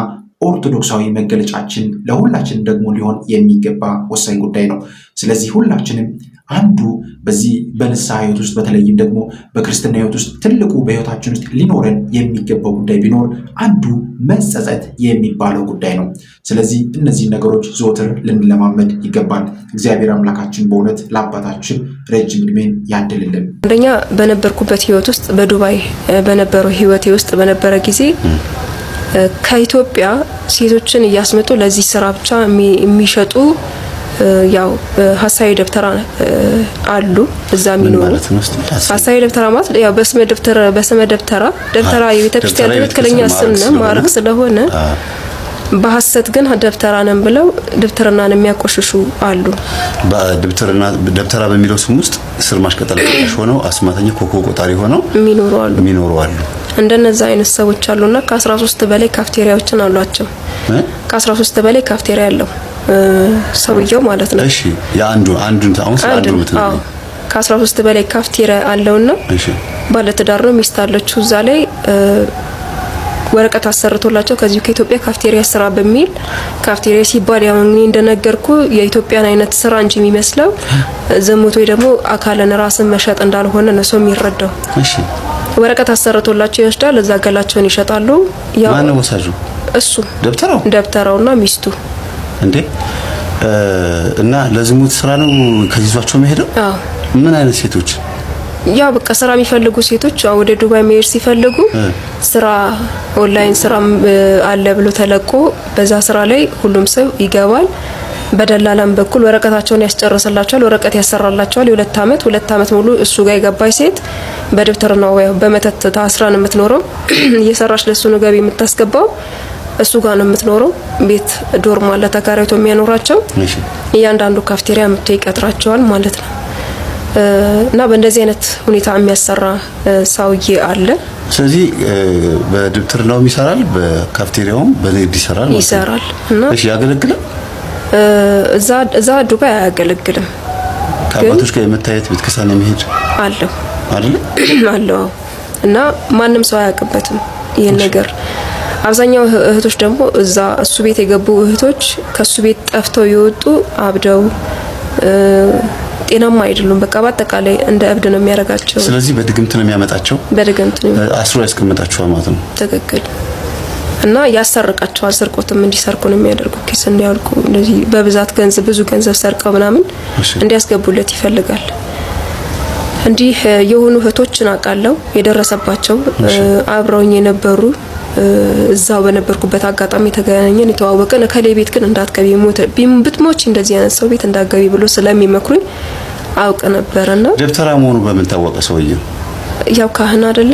ኦርቶዶክሳዊ መገለጫችን ለሁላችን ደግሞ ሊሆን የሚገባ ወሳኝ ጉዳይ ነው። ስለዚህ ሁላችንም አንዱ በዚህ በንስሐ ህይወት ውስጥ በተለይም ደግሞ በክርስትና ህይወት ውስጥ ትልቁ በህይወታችን ውስጥ ሊኖረን የሚገባው ጉዳይ ቢኖር አንዱ መጸጸት የሚባለው ጉዳይ ነው። ስለዚህ እነዚህ ነገሮች ዘወትር ልንለማመድ ይገባል። እግዚአብሔር አምላካችን በእውነት ለአባታችን ረጅም ዕድሜን ያድልልን። አንደኛ በነበርኩበት ህይወት ውስጥ በዱባይ በነበረው ህይወቴ ውስጥ በነበረ ጊዜ ከኢትዮጵያ ሴቶችን እያስመጡ ለዚህ ስራ ብቻ የሚሸጡ ያው ሀሳዊ ደብተራ አሉ እዛ የሚኖሩ። ሀሳዊ ደብተራ ማለት ያው በስመ ደብተራ የቤተክርስቲያን ትክክለኛ ስም ነው ማዕረግ ስለሆነ በሐሰት ግን ደብተራ ነን ብለው ደብተራን የሚያቆሽሹ አሉ። ደብተራ በሚለው ስም ውስጥ ስር ማሽቀጠል ሆነው አስማተኛ ኮኮ ቆጣሪ ሆነው የሚኖሩ አሉ። እንደነዛ አይነት ሰዎች አሉና ከ13 በላይ ካፍቴሪያዎችን አሏቸው። ከ13 በላይ ካፍቴሪያ ያለው ሰውየው ማለት ነው። እሺ አንዱን ምትነው ከ13 በላይ ካፍቴሪያ አለውና እሺ ባለትዳር ነው፣ ሚስት አለችው። እዛ ላይ ወረቀት አሰርቶላቸው ከዚህ ከኢትዮጵያ ካፍቴሪያ ስራ በሚል ካፍቴሪያ ሲባል ያው እንደነገርኩ የኢትዮጵያን አይነት ስራ እንጂ የሚመስለው ዘሞት ወይ ደግሞ አካልን ራስን መሸጥ እንዳልሆነ ነው ሰው የሚረዳው። እሺ ወረቀት አሰርቶላቸው ይወስዳል፣ እዛ ገላቸውን ይሸጣሉ። ያው ማን ነው ወሳጁ? እሱ ደብተራውና ሚስቱ እንዴ። እና ለዝሙት ስራ ነው ከይዟቸው መሄደው። ምን አይነት ሴቶች? ያው በቃ ስራ የሚፈልጉ ሴቶች ወደ ዱባይ መሄድ ሲፈልጉ ስራ ኦንላይን ስራ አለ ብሎ ተለቆ በዛ ስራ ላይ ሁሉም ሰው ይገባል። በደላላም በኩል ወረቀታቸውን ያስጨርሰላቸዋል፣ ወረቀት ያሰራላቸዋል። የሁለት ዓመት ሙሉ እሱ ጋር የገባይ ሴት በደብተርና ወይ በመተት ታስራ ነው የምትኖረው። እየሰራች ለሱ ነው ገቢ የምታስገባው፣ እሱ ጋር ነው የምትኖረው። ቤት ዶርም አለ ተከራይቶ የሚያኖራቸው። እያንዳንዱ ካፍቴሪያ መጥቶ ይቀጥራቸዋል ማለት ነው። እና በእንደዚህ አይነት ሁኔታ የሚያሰራ ሰውዬ አለ። ስለዚህ በደብተርናውም ይሰራል፣ በካፍቴሪያውም በንግድ ይሰራል እና እሺ ያገለግላል። እዛ ዱባይ አያገለግልም። ከአባቶች ጋር የመታየት ቤተክርስቲያን የሚሄድ አለው አይደል? እና ማንም ሰው አያውቅበትም ይሄን ነገር። አብዛኛው እህቶች ደግሞ እዛ እሱ ቤት የገቡ እህቶች ከሱ ቤት ጠፍተው የወጡ አብደው ጤናማ አይደሉም። በቃ በአጠቃላይ እንደ እብድ ነው የሚያረጋቸው። ስለዚህ በድግምት ነው የሚያመጣቸው። በድግምት ነው አስሮ ያስቀምጣቸው ማለት ነው። ትክክል። እና ያሰርቃቸዋል። ስርቆትም እንዲሰርቁ ነው የሚያደርጉ። ኪስ እንዲያልቁ እንደዚህ በብዛት ብዙ ገንዘብ ሰርቀው ምናምን እንዲያስገቡለት ይፈልጋል። እንዲህ የሆኑ እህቶችን አውቃለሁ የደረሰባቸው አብረውኝ የነበሩ እዛው በነበርኩበት አጋጣሚ ተገናኘን፣ የተዋወቀን። ከሌ ቤት ግን እንዳትገቢ ብትሞች እንደዚህ አይነት ሰው ቤት እንዳትገቢ ብሎ ስለሚመክሩኝ አውቅ ነበርና። ደብተራ መሆኑ በምን ታወቀ? ሰውየው ያው ካህን አይደለ?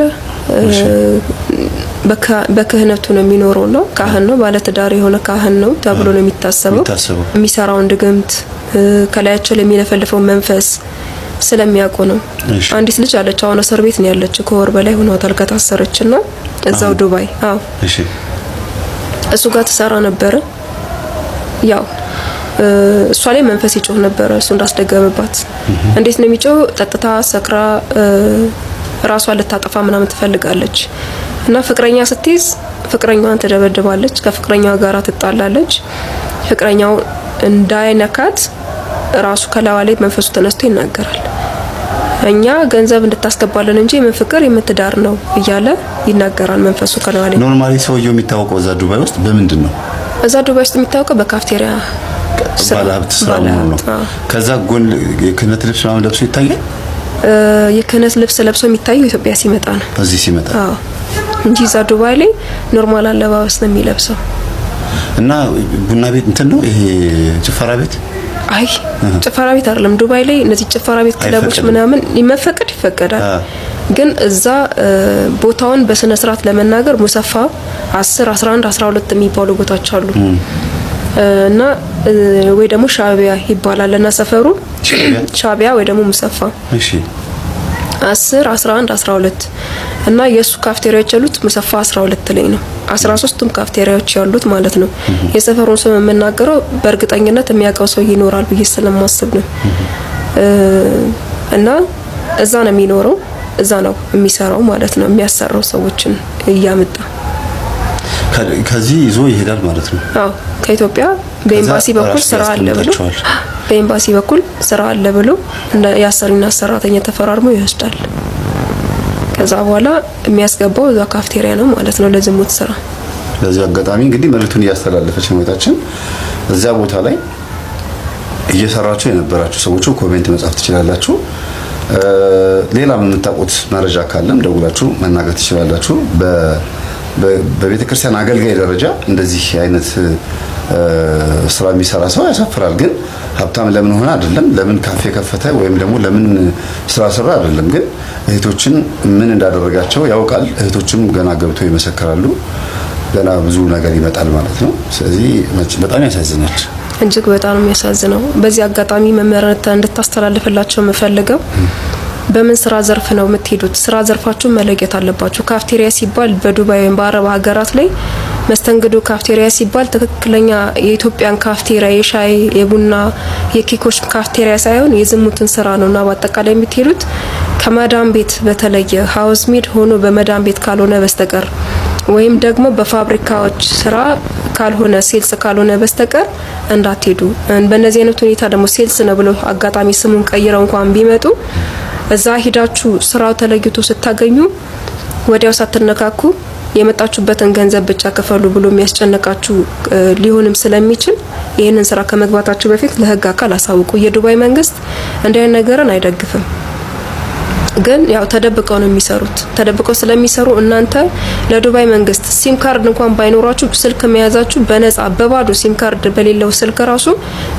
በክህነቱ ነው የሚኖረው ነው። ካህን ነው፣ ባለትዳር የሆነ ካህን ነው ተብሎ ነው የሚታሰበው። የሚሰራውን ድግምት ከላያቸው ለሚለፈልፈው መንፈስ ስለሚያውቁ ነው። አንዲት ልጅ አለች፣ አሁን እስር ቤት ነው ያለችው። ከወር በላይ ሆኗታል ከታሰረችና እዛው ዱባይ። እሺ እሱ ጋር ተሰራ ነበር። ያው እሷ ላይ መንፈስ ይጮህ ነበር፣ እሱ እንዳስደገመባት። እንዴት ነው የሚጮህ? ጠጥታ ሰክራ ራሷን ልታጠፋ ምናምን ትፈልጋለች እና ፍቅረኛ ስትይዝ ፍቅረኛዋን ትደበድባለች፣ ከፍቅረኛዋ ጋር ትጣላለች። ፍቅረኛው እንዳይነካት ራሱ ከላዋ ላይ መንፈሱ ተነስቶ ይናገራል። እኛ ገንዘብ እንድታስገባለን እንጂ የምንፍቅር የምትዳር ነው እያለ ይናገራል መንፈሱ ከላዋ ላይ። ኖርማሊ ሰውየው የሚታወቀው እዛ ዱባይ ውስጥ በምንድን ነው? እዛ ዱባይ ውስጥ የሚታወቀው በካፍቴሪያ ባለሀብት ስራ ነው። ከዛ ጎን የክህነት ልብስ ምናምን ለብሶ ይታያል። የክህነት ልብስ ለብሶ የሚታየው ኢትዮጵያ ሲመጣ ነው። እዚህ ሲመጣ እንጂ እዛ ዱባይ ላይ ኖርማል አለባበስ ነው የሚለብሰው። እና ቡና ቤት እንትን ነው ይሄ ጭፈራ ቤት? አይ ጭፈራ ቤት አይደለም። ዱባይ ላይ እነዚህ ጭፈራ ቤት ክለቦች ምናምን ይፈቀዳል። ግን እዛ ቦታውን በስነ ስርዓት ለመናገር ሙሰፋ 10 11 12 የሚባሉ ቦታዎች አሉ። እና ወይ ደግሞ ሻቢያ ይባላል እና ሰፈሩ ሻቢያ ወይ ደግሞ ሙሰፋ። እሺ 10 11 12 እና የሱ ካፍቴሪያዎች ያሉት ሙሰፋ 12 ላይ ነው። 13ቱም ካፍቴሪያዎች ያሉት ማለት ነው። የሰፈሩን ስም የምናገረው በእርግጠኝነት የሚያውቀው ሰው ይኖራል ብዬ ስለማስብ ነው። እና እዛ ነው የሚኖረው፣ እዛ ነው የሚሰራው ማለት ነው። የሚያሰራው ሰዎችን እያመጣ ከዚህ ይዞ ይሄዳል ማለት ነው። አዎ ከኢትዮጵያ በኤምባሲ በኩል ስራ አለ ብሎ በኤምባሲ በኩል ስራ አለ ብሎ የአሰሪና ሰራተኛ ተፈራርሞ ይወስዳል። ከዛ በኋላ የሚያስገባው እዛ ካፍቴሪያ ነው ማለት ነው ለዝሙት ስራ። ለዚህ አጋጣሚ እንግዲህ መልእክቱን እያስተላለፈች ነው እህታችን። እዛ ቦታ ላይ እየሰራችሁ የነበራችሁ ሰዎች ኮሜንት መጻፍ ትችላላችሁ። ሌላ የምታውቁት መረጃ ካለም ደውላችሁ መናገር ትችላላችሁ። በቤተ ክርስቲያን አገልጋይ ደረጃ እንደዚህ አይነት ስራ የሚሰራ ሰው ያሳፍራል። ግን ሀብታም ለምን ሆነ አይደለም፣ ለምን ካፌ ከፈተ ወይም ደግሞ ለምን ስራ ሰራ አይደለም። ግን እህቶችን ምን እንዳደረጋቸው ያውቃል። እህቶችም ገና ገብተው ይመሰክራሉ። ገና ብዙ ነገር ይመጣል ማለት ነው። ስለዚህ በጣም ያሳዝናል። እጅግ በጣም የሚያሳዝነው። በዚህ አጋጣሚ መመረጥ እንድታስተላልፍላቸው የምፈልገው በምን ስራ ዘርፍ ነው የምትሄዱት? ስራ ዘርፋችሁን መለየት አለባችሁ። ካፍቴሪያ ሲባል በዱባይ ወይም በአረብ ሀገራት ላይ መስተንግዶ ካፍቴሪያ ሲባል ትክክለኛ የኢትዮጵያን ካፍቴሪያ የሻይ የቡና የኬኮች ካፍቴሪያ ሳይሆን የዝሙትን ስራ ነውና በአጠቃላይ የምትሄዱት ከመዳም ቤት በተለየ ሃውስ ሜድ ሆኖ በመዳም ቤት ካልሆነ በስተቀር ወይም ደግሞ በፋብሪካዎች ስራ ካልሆነ ሴልስ ካልሆነ በስተቀር እንዳትሄዱ። በእነዚህ አይነት ሁኔታ ደግሞ ሴልስ ነው ብሎ አጋጣሚ ስሙን ቀይረው እንኳን ቢመጡ እዛ ሄዳችሁ ስራው ተለይቶ ስታገኙ ወዲያው ሳትነካኩ የመጣችሁበትን ገንዘብ ብቻ ከፈሉ ብሎ የሚያስጨንቃችሁ ሊሆንም ስለሚችል ይሄንን ስራ ከመግባታችሁ በፊት ለህግ አካል አሳውቁ። የዱባይ መንግስት እንዲህ አይነት ነገርን አይደግፍም። ግን ያው ተደብቀው ነው የሚሰሩት። ተደብቀው ስለሚሰሩ እናንተ ለዱባይ መንግስት ሲም ካርድ እንኳን ባይኖራችሁ ስልክ መያዛችሁ በነፃ በባዶ ሲም ካርድ በሌለው ስልክ ራሱ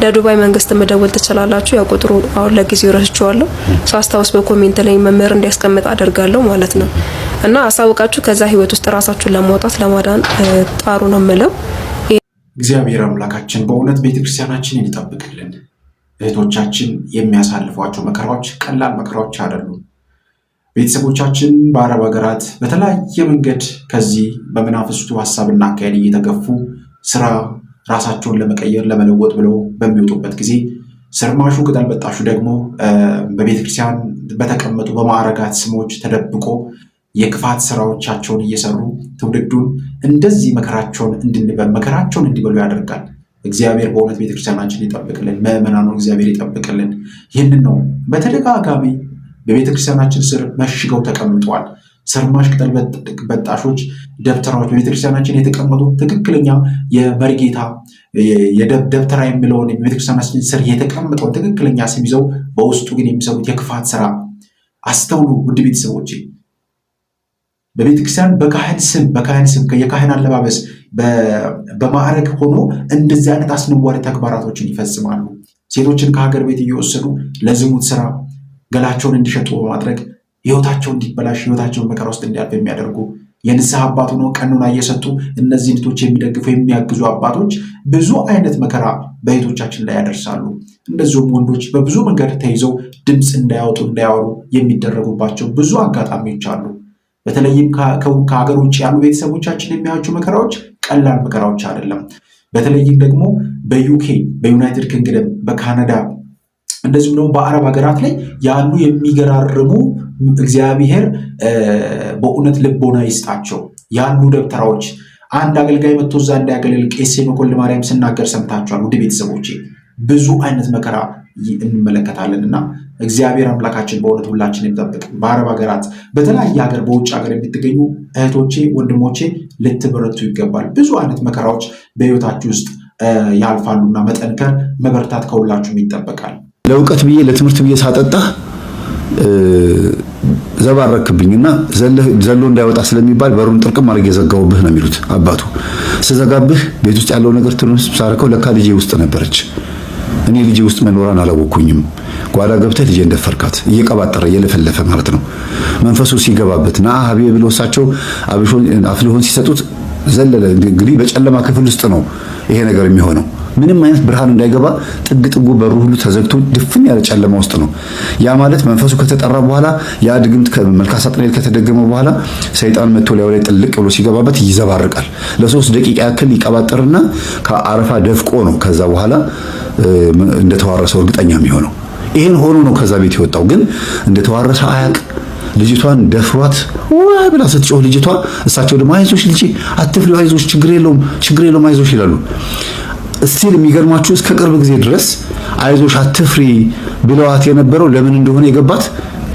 ለዱባይ መንግስት መደወል ትችላላችሁ። ያው ቁጥሩ አሁን ለጊዜው ረስቼዋለሁ። ሳስታውስ በኮሜንት ላይ መመር እንዲያስቀምጥ አደርጋለሁ ማለት ነው። እና አሳውቃችሁ ከዛ ህይወት ውስጥ ራሳችሁን ለማውጣት ለማዳን ጣሩ ነው የምለው። እግዚአብሔር አምላካችን በእውነት ቤተክርስቲያናችንን ይጠብቅልን። እህቶቻችን የሚያሳልፏቸው መከራዎች ቀላል መከራዎች አይደሉም። ቤተሰቦቻችን በአረብ ሀገራት በተለያየ መንገድ ከዚህ በመናፍስቱ ሀሳብና አካሄድ እየተገፉ ስራ ራሳቸውን ለመቀየር ለመለወጥ ብለው በሚወጡበት ጊዜ ስርማሹ ቅጠል በጣሹ ደግሞ በቤተክርስቲያን በተቀመጡ በማዕረጋት ስሞች ተደብቆ የክፋት ስራዎቻቸውን እየሰሩ ትውልዱን እንደዚህ መከራቸውን እንዲበሉ ያደርጋል። እግዚአብሔር በእውነት ቤተክርስቲያናችን ይጠብቅልን፣ ምዕመናኑን እግዚአብሔር ይጠብቅልን። ይህንን ነው በተደጋጋሚ በቤተክርስቲያናችን ስር መሽገው ተቀምጠዋል። ስርማሽ ቅጠል በጣሾች ደብተራዎች በቤተክርስቲያናችን የተቀመጡ ትክክለኛ የመሪጌታ ደብተራ የሚለውን በቤተክርስቲያናችን ስር የተቀመጠውን ትክክለኛ ስም ይዘው በውስጡ ግን የሚሰሩት የክፋት ስራ አስተውሉ። ውድ ቤተሰቦቼ በቤተክርስቲያን በካህን ስም የካህን አለባበስ በማዕረግ ሆኖ እንደዚህ አይነት አስነዋሪ ተግባራቶችን ይፈጽማሉ። ሴቶችን ከሀገር ቤት እየወሰዱ ለዝሙት ስራ ገላቸውን እንዲሸጡ በማድረግ ህይወታቸው እንዲበላሽ ህይወታቸውን መከራ ውስጥ እንዲያልፍ የሚያደርጉ የንስሐ አባት ሆነው ቀኑና እየሰጡ እነዚህ እህቶች የሚደግፉ የሚያግዙ አባቶች ብዙ አይነት መከራ በእህቶቻችን ላይ ያደርሳሉ። እንደዚሁም ወንዶች በብዙ መንገድ ተይዘው ድምፅ እንዳያወጡ እንዳያወሩ የሚደረጉባቸው ብዙ አጋጣሚዎች አሉ። በተለይም ከሀገር ውጭ ያሉ ቤተሰቦቻችን የሚያዩቸው መከራዎች ቀላል መከራዎች አይደለም። በተለይም ደግሞ በዩኬ በዩናይትድ ኪንግደም በካናዳ እንደዚሁም ደግሞ በአረብ ሀገራት ላይ ያሉ የሚገራርሙ እግዚአብሔር በእውነት ልቦና ይስጣቸው ያሉ ደብተራዎች አንድ አገልጋይ መጥቶ እዛ እንዳያገለል ቄስ መኮንን ማርያም ሲናገር ሰምታችኋል። ውድ ቤተሰቦቼ ብዙ አይነት መከራ እንመለከታለንና እግዚአብሔር አምላካችን በእውነት ሁላችን ይጠብቅ። በአረብ ሀገራት በተለያየ ሀገር በውጭ ሀገር የምትገኙ እህቶቼ ወንድሞቼ ልትበረቱ ይገባል። ብዙ አይነት መከራዎች በህይወታችሁ ውስጥ ያልፋሉና መጠንከር መበርታት ከሁላችሁም ይጠበቃል። ለእውቀት ብዬ ለትምህርት ብዬ ሳጠጣ ዘባረክብኝና ዘሎ እንዳይወጣ ስለሚባል በሩን ጥርቅም አድርጌ ዘጋውብህ ነው የሚሉት አባቱ። ስዘጋብህ ቤት ውስጥ ያለው ነገር ትንሽ ሳረከው ለካ ልጄ ውስጥ ነበረች። እኔ ልጄ ውስጥ መኖራን አላወኩኝም። ጓዳ ገብተህ ልጄ እንደፈርካት እየቀባጠረ እየለፈለፈ ማለት ነው። መንፈሱ ሲገባበት ና ሀቢብ ብሎ እሳቸው አፍልሆን ሲሰጡት ዘለለ። እንግዲህ በጨለማ ክፍል ውስጥ ነው ይሄ ነገር የሚሆነው። ምንም አይነት ብርሃን እንዳይገባ ጥግ ጥጉ በሩ ሁሉ ተዘግቶ ድፍን ያለ ጨለማ ውስጥ ነው። ያ ማለት መንፈሱ ከተጠራ በኋላ ያ ድግምት ከመልካ ሳጥናኤል ከተደገመ በኋላ ሰይጣን መጥቶ ላይ ጥልቅ ብሎ ሲገባበት ይዘባርቃል። ለ3 ደቂቃ ያክል ይቀባጠርና ከአረፋ ደፍቆ ነው ከዛ በኋላ እንደተዋረሰው እርግጠኛ የሚሆነው። ይሄን ሆኖ ነው ከዛ ቤት የወጣው። ግን እንደተዋረሰ አያቅ። ልጅቷን ደፍሯት ወይ ብላ ስትጮህ ልጅቷ እሳቸው ደግሞ አይዞሽ ልጄ አትፍሪ፣ አይዞሽ ችግር የለውም አይዞሽ ይላሉ። እስቲል የሚገርማችሁ እስከ ቅርብ ጊዜ ድረስ አይዞሽ አትፍሪ ብለዋት የነበረው ለምን እንደሆነ የገባት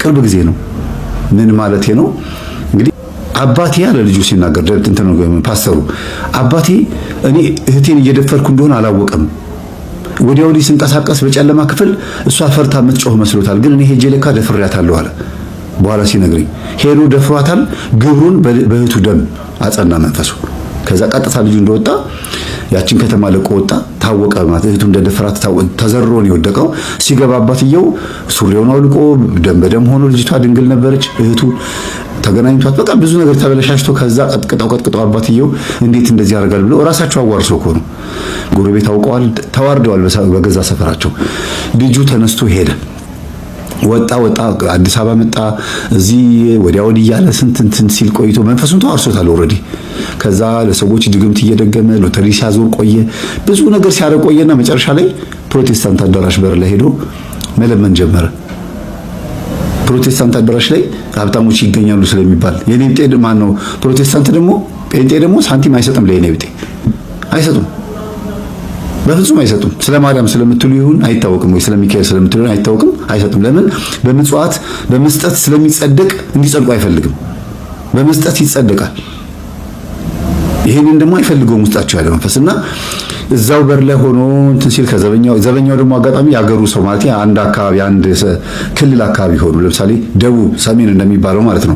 ቅርብ ጊዜ ነው። ምን ማለት ነው እንግዲህ አባቴ ያለ ልጁ ሲናገር ፓስተሩ አባቴ እኔ እህቴን እየደፈርኩ እንደሆነ አላወቀም። ወዲያው ሲንቀሳቀስ በጨለማ ክፍል እሷ ፈርታ የምትጮህ መስሎታል። ግን እኔ ሄጄ ለካ ደፍሬያታለሁ አለ። በኋላ ሲነግረኝ ሄዶ ደፍሯታል። ግብሩን በእህቱ ደም አጸና መንፈሱ። ከዛ ቀጥታ ልጁ እንደወጣ ያችን ከተማ ለቆ ወጣ። ታወቀ ማለት እህቱ እንደደፈራት ተዘርሮ ነው የወደቀው። ሲገባባትየው ሱሪውን አውልቆ ደም በደም ሆኖ ልጅቷ ድንግል ነበረች። እህቱ ተገናኝቷት በቃ ብዙ ነገር ተበለሻሽቶ ከዛ ቀጥቅጠው አባትየው እንዴት እንደዚህ ያደርጋል ብሎ ራሳቸው አዋርሰው እኮ ነው። ጎረቤት አውቀዋል፣ ተዋርደዋል በገዛ ሰፈራቸው። ልጁ ተነስቶ ሄደ። ወጣ አዲስ አበባ መጣ። እዚህ ወዲያ ወዲህ እያለ ስንት ሲል ቆይቶ መንፈሱን ተዋርሶታል ኦልሬዲ። ከዛ ለሰዎች ድግምት እየደገመ ሎተሪ ሲያዞር ቆየ። ብዙ ነገር ሲያደርግ ቆየና መጨረሻ ላይ ፕሮቴስታንት አዳራሽ በር ላይ ሄዶ መለመን ጀመረ። ፕሮቴስታንት አዳራሽ ላይ ሀብታሞች ይገኛሉ ስለሚባል የኔ ጴንጤ ማን ነው ፕሮቴስታንት ደግሞ ጴንጤ ደግሞ ሳንቲም አይሰጥም። ለኔ ጴንጤ አይሰጡም፣ በፍጹም አይሰጡም። ስለ ማርያም ስለምትሉ ይሁን አይታወቅም፣ ወይ ስለሚካኤል ስለምትሉ አይታወቅም፣ አይሰጡም። ለምን? በምጽዋት በመስጠት ስለሚጸደቅ እንዲጸድቁ አይፈልግም። በመስጠት ይጸደቃል። ይሄንን ደግሞ አይፈልገውም ውስጣቸው ያለ መንፈስና እዛው በር ላይ ሆኖ እንትን ሲል ዘበኛው ደግሞ አጋጣሚ ያገሩ ሰው ማለት አንድ አካባቢ አንድ ክልል አካባቢ ሆኖ ለምሳሌ ደቡብ ሰሜን እንደሚባለው ማለት ነው።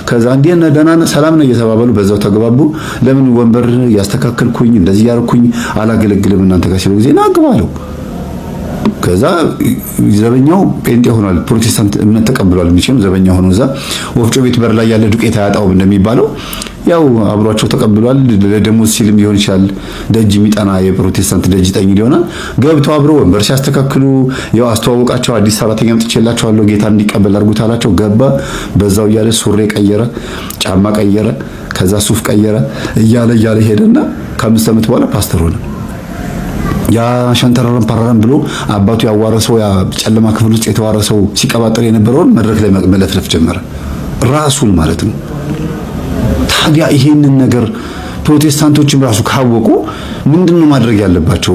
ከዛ እንዴና ደህና ሰላም ነው እየተባባሉ በዛው ተገባቡ። ለምን ወንበር ያስተካከልኩኝ እንደዚህ ያርኩኝ አላገለግልም እናንተ ጋር ሲሉ ጊዜ ናግባለው። ከዛ ዘበኛው ጴንጤ ሆኗል፣ ፕሮቴስታንት እምነት ተቀብሏል። የሚችል ዘበኛው ሆኖ እዛ ወፍጮ ቤት በር ላይ ያለ ዱቄት አያጣውም እንደሚባለው ያው አብሯቸው ተቀብሏል። ለደሞዝ ሲልም ሊሆን ይችላል ደጅ የሚጠና የፕሮቴስታንት ደጅ ጠኝ ሊሆናል። ገብተው አብረው ወንበር ሲያስተካክሉ ያው አስተዋወቃቸው። አዲስ ሰራተኛ አምጥቼላቸዋለሁ ጌታ እንዲቀበል አድርጉት አላቸው። ገባ። በዛው እያለ ሱሪ ቀየረ፣ ጫማ ቀየረ፣ ከዛ ሱፍ ቀየረ እያለ ሄደና ከ5 ዓመት በኋላ ፓስተር ሆነ። ያ ሸንተረረን ፓራራን ብሎ አባቱ ያዋረሰው ያ ጨለማ ክፍል ውስጥ የተዋረሰው ሲቀባጠር የነበረውን መድረክ ላይ መለፍለፍ ጀመረ፣ ራሱን ማለት ነው። ታዲያ ይሄንን ነገር ፕሮቴስታንቶችም ራሱ ካወቁ ምንድነው ማድረግ ያለባቸው?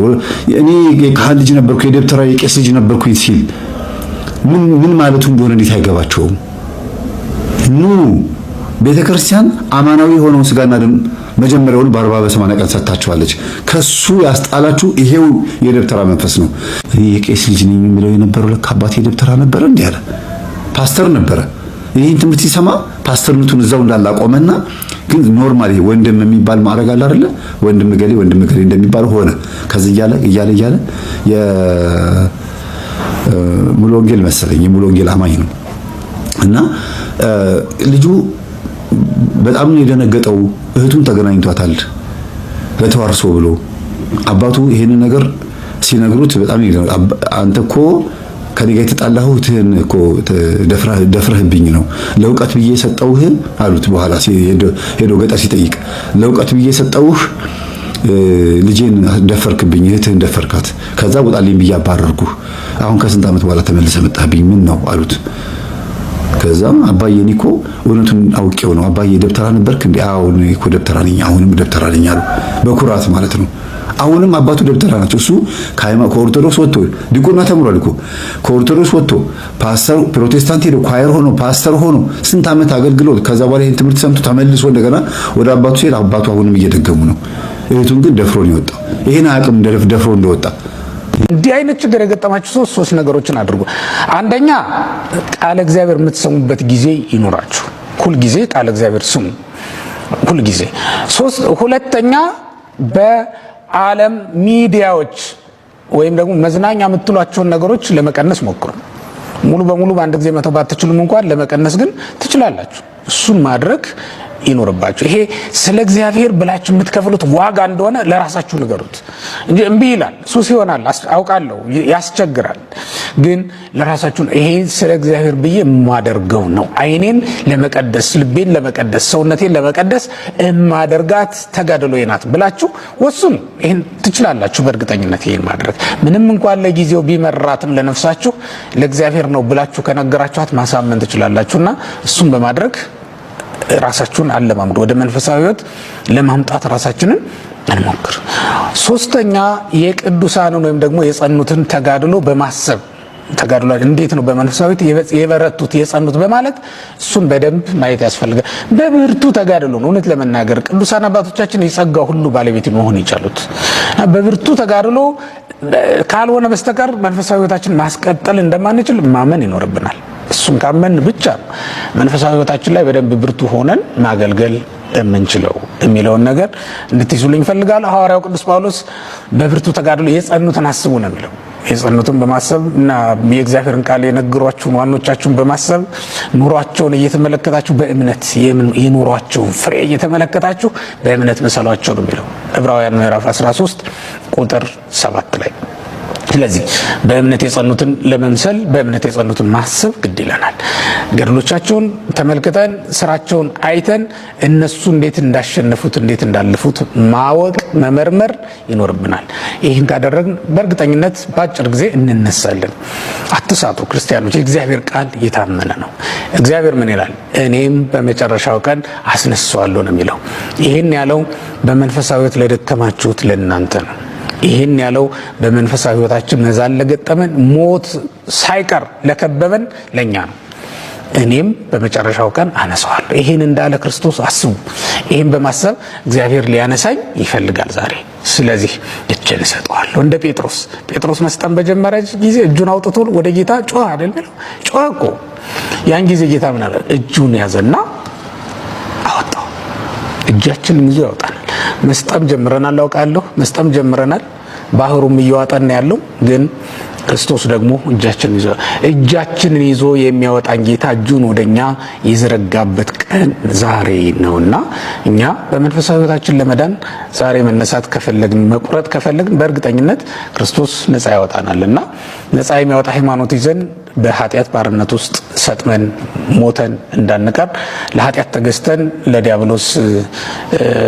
እኔ የካህን ልጅ ነበርኩ፣ የደብተራ የቄስ ልጅ ነበርኩኝ ሲል ምን ማለቱ እንደሆነ እንዴት አይገባቸውም? ኑ ቤተክርስቲያን አማናዊ የሆነውን ስጋና ደም መጀመሪያውን በ40 በ80 ቀን ሰጣችኋለች። ከሱ ያስጣላችሁ ይሄው የደብተራ መንፈስ ነው። የቄስ ልጅ ነኝ የሚለው የነበረው ለካ አባቴ የደብተራ ነበረ እንዴ አለ። ፓስተር ነበረ። ይሄን ትምህርት ሲሰማ ፓስተርነቱን እዛው እንዳላቆመና ግን ኖርማሊ ወንድም የሚባል ማዕረግ አለ አይደለ? ወንድም ገሌ እንደሚባል ሆነ። ከዚህ እያለ ሙሉ ወንጌል መሰለኝ የሙሉ ወንጌል አማኝ ነው። እና ልጁ በጣም ነው የደነገጠው። እህቱን ተገናኝቷታል ለተዋርሶ ብሎ አባቱ ይሄንን ነገር ሲነግሩት በጣም አንተ እኮ ከኔ ጋር የተጣላሁ እህትህን እኮ ደፍረህብኝ ነው ለውቀት ብዬ ሰጠውህ አሉት። በኋላ ሄዶ ገጠር ሲጠይቅ ለውቀት ብዬ ሰጠውህ ልጄን ደፈርክብኝ፣ እህትህን ደፈርካት፣ ከዛ ወጣልኝ ብዬ አባረርኩህ። አሁን ከስንት ዓመት በኋላ ተመልሰህ መጣህብኝ ምን ነው አሉት። ከዛ አባዬ እኔ እኮ እውነቱን አውቄው ነው። አባዬ ደብተራ ነበርክ እንዴ? አዎ እኔ እኮ ደብተራ ነኝ፣ አሁንም ደብተራ ነኝ አሉ። በኩራት ማለት ነው። አሁንም አባቱ ደብተራ ናቸው። እሱ ከኦርቶዶክስ ወጥቶ ዲቁና ተምሯል እኮ ከኦርቶዶክስ ወጥቶ ፓስተር ፕሮቴስታንት ሄዶ ኳየር ሆኖ ፓስተር ሆኖ ስንት ዓመት አገልግሎት ከዛ በኋላ ይሄን ትምህርት ሰምቶ ተመልሶ እንደገና ወደ አባቱ ሲሄድ አባቱ አሁንም እየደገሙ ነው። እህቱን ግን ደፍሮ ነው የወጣው። ይሄን አያውቅም ደፍሮ እንደወጣ እንዲህ አይነት ችግር የገጠማችሁ ሶስት ነገሮችን አድርጉ። አንደኛ ቃለ እግዚአብሔር የምትሰሙበት ጊዜ ይኖራችሁ። ሁል ጊዜ ቃለ እግዚአብሔር ስሙ፣ ሁል ጊዜ። ሁለተኛ በዓለም ሚዲያዎች ወይም ደግሞ መዝናኛ የምትሏቸውን ነገሮች ለመቀነስ ሞክሩ። ሙሉ በሙሉ በአንድ ጊዜ መተው ባትችሉም እንኳን ለመቀነስ ግን ትችላላችሁ። እሱን ማድረግ ይኖርባችሁ። ይሄ ስለ እግዚአብሔር ብላችሁ የምትከፍሉት ዋጋ እንደሆነ ለራሳችሁ ንገሩት እንጂ እምቢ ይላል፣ ሱስ ይሆናል፣ አውቃለሁ፣ ያስቸግራል። ግን ለራሳችሁ ይሄ ስለ እግዚአብሔር ብዬ የማደርገው ነው፣ አይኔን ለመቀደስ፣ ልቤን ለመቀደስ፣ ሰውነቴን ለመቀደስ የማደርጋት ተጋድሎዬ ናት ብላችሁ ወስኑ። ይሄን ትችላላችሁ በእርግጠኝነት ይሄን ማድረግ። ምንም እንኳን ለጊዜው ቢመራትም ለነፍሳችሁ ለእግዚአብሔር ነው ብላችሁ ከነገራችኋት ማሳመን ትችላላችሁና እሱን በማድረግ ራሳችሁን አለማምዱ። ወደ መንፈሳዊ ሕይወት ለማምጣት ራሳችንን እንሞክር። ሶስተኛ የቅዱሳንን ወይም ደግሞ የጸኑትን ተጋድሎ በማሰብ ተጋድሎ እንዴት ነው በመንፈሳዊት የበረቱት የጸኑት በማለት እሱን በደንብ ማየት ያስፈልጋል። በብርቱ ተጋድሎ ነው እውነት ለመናገር ቅዱሳን አባቶቻችን የጸጋ ሁሉ ባለቤት መሆን ይቻሉት። በብርቱ ተጋድሎ ካልሆነ በስተቀር መንፈሳዊ ሕይወታችን ማስቀጠል እንደማንችል ማመን ይኖርብናል። እሱን ካመን ብቻ ነው መንፈሳዊ ሕይወታችን ላይ በደንብ ብርቱ ሆነን ማገልገል የምንችለው የሚለውን ነገር እንድትይዙልኝ ፈልጋለሁ። ሐዋርያው ቅዱስ ጳውሎስ በብርቱ ተጋድሎ የጸኑትን አስቡ ነው የሚለው። የጸኑትን በማሰብ እና የእግዚአብሔርን ቃል የነገሯችሁን ዋኖቻችሁን በማሰብ ኑሯቸውን እየተመለከታችሁ በእምነት የኑሯቸውን ፍሬ እየተመለከታችሁ በእምነት መሰሏቸው ነው የሚለው ዕብራውያን ምዕራፍ 13 ቁጥር 7 ላይ። ስለዚህ በእምነት የጸኑትን ለመምሰል በእምነት የጸኑትን ማሰብ ግድ ይለናል። ገድሎቻቸውን ተመልክተን ስራቸውን አይተን እነሱ እንዴት እንዳሸነፉት እንዴት እንዳለፉት ማወቅ መመርመር ይኖርብናል። ይህን ካደረግን በእርግጠኝነት በአጭር ጊዜ እንነሳለን። አትሳቱ ክርስቲያኖች፣ የእግዚአብሔር ቃል የታመነ ነው። እግዚአብሔር ምን ይላል? እኔም በመጨረሻው ቀን አስነሳዋለሁ ነው የሚለው። ይህን ያለው በመንፈሳዊት ለደከማችሁት ለእናንተ ነው። ይህን ያለው በመንፈሳዊ ሕይወታችን መዛል ለገጠመን ሞት ሳይቀር ለከበበን ለኛ ነው። እኔም በመጨረሻው ቀን አነሳዋለሁ። ይህን እንዳለ ክርስቶስ አስቡ። ይህን በማሰብ እግዚአብሔር ሊያነሳኝ ይፈልጋል ዛሬ። ስለዚህ እጄን እሰጠዋለሁ። እንደ ጴጥሮስ መስጠም በጀመረ ጊዜ እጁን አውጥቶ ወደ ጌታ ጮኸ አይደል? ጮኸ እኮ። ያን ጊዜ ጌታ ምን አለ? እጁን ያዘና አወጣው። እጃችንን ይዞ ያወጣናል። መስጠም ጀምረናል፣ አውቃለሁ። መስጠም ጀምረናል። ባህሩም እየዋጠን ያለው ግን ክርስቶስ ደግሞ እጃችንን ይዞ የሚያወጣን ጌታ እጁን ወደኛ የዘረጋበት ቀን ዛሬ ነውና እኛ በመንፈሳዊ ሕይወታችን ለመዳን ዛሬ መነሳት ከፈለግን መቁረጥ ከፈለግን በእርግጠኝነት ክርስቶስ ነፃ ያወጣናልና ነፃ የሚያወጣ ሃይማኖት ይዘን በኃጢአት ባርነት ውስጥ ሰጥመን ሞተን እንዳንቀር ለኃጢአት ተገዝተን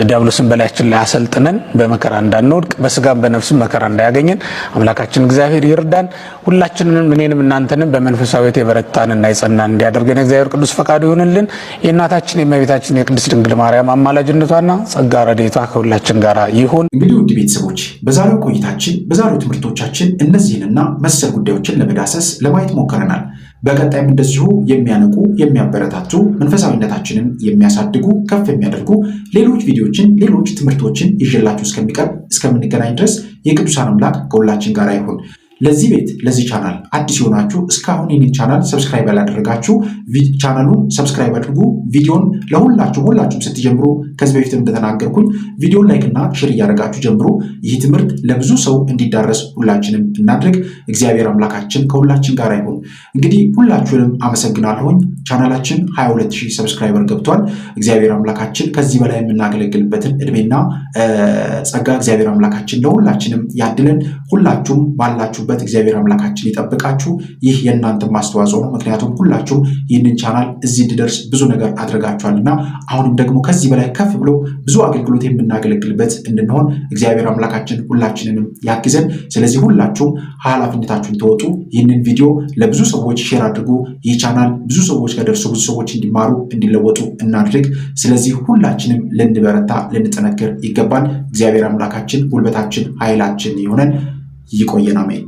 ዲያብሎስን በላያችን ላይ አሰልጥነን በመከራ እንዳንወድቅ በስጋም በነፍስም መከራ እንዳያገኘን አምላካችን እግዚአብሔር ይርዳን። ሁላችንንም እኔንም እናንተንም በመንፈሳዊት የበረታንና የጸናን እንዲያደርገን እግዚአብሔር ቅዱስ ፈቃዱ ይሁንልን። የእናታችን የእመቤታችን የቅድስት ድንግል ማርያም አማላጅነቷና ጸጋ ረድኤቷ ከሁላችን ጋር ይሁን። እንግዲህ ውድ ቤተሰቦች በዛሬው ቆይታችን በዛሬው ትምህርቶቻችን እነዚህንና መሰል ጉዳዮችን ለመዳሰስ ለማየት ሞክረናል። በቀጣይም እንደዚሁ የሚያነቁ የሚያበረታቱ መንፈሳዊነታችንን የሚያሳድጉ ከፍ የሚያደርጉ ሌሎች ቪዲዮዎችን ሌሎች ትምህርቶችን ይዤላችሁ እስከምንገናኝ ድረስ የቅዱሳን አምላክ ከሁላችን ጋር ይሁን። ለዚህ ቤት ለዚህ ቻናል አዲስ የሆናችሁ እስካሁን ይህንን ቻናል ሰብስክራይብ ያላደረጋችሁ ቻናሉን ሰብስክራይብ አድርጉ። ቪዲዮን ሁላችሁም ስትጀምሩ ከዚህ በፊት እንደተናገርኩኝ ቪዲዮን ላይክና ሼር እያደረጋችሁ ጀምሩ። ይህ ትምህርት ለብዙ ሰው እንዲዳረስ ሁላችንም እናድርግ። እግዚአብሔር አምላካችን ከሁላችን ጋር ይሁን። እንግዲህ ሁላችሁንም አመሰግናለሁኝ። ቻናላችን 22000 ሰብስክራይበር ገብቷል። እግዚአብሔር አምላካችን ከዚህ በላይ የምናገለግልበትን እድሜና ጸጋ እግዚአብሔር አምላካችን ለሁላችንም ያድለን። ሁላችሁም ባላችሁበት እግዚአብሔር አምላካችን ይጠብቃችሁ። ይህ የእናንተ ማስተዋጽኦ ነው። ምክንያቱም ሁላችሁም ይህንን ቻናል እዚህ እንዲደርስ ብዙ ነገር አድርጋችኋልና አሁንም ደግሞ ከዚህ በላይ ከፍ ብሎ ብዙ አገልግሎት የምናገለግልበት እንድንሆን እግዚአብሔር አምላካችን ሁላችንንም ያግዘን። ስለዚህ ሁላችሁም ኃላፊነታችሁን ተወጡ። ይህንን ቪዲዮ ለብዙ ሰዎች ሼር አድርጉ። ይህ ቻናል ብዙ ሰዎች ከደርሱ ብዙ ሰዎች እንዲማሩ እንዲለወጡ እናድርግ። ስለዚህ ሁላችንም ልንበረታ ልንጠነክር ይገባል። እግዚአብሔር አምላካችን ጉልበታችን ኃይላችን ይሆነን። ይቆየን። አሜን።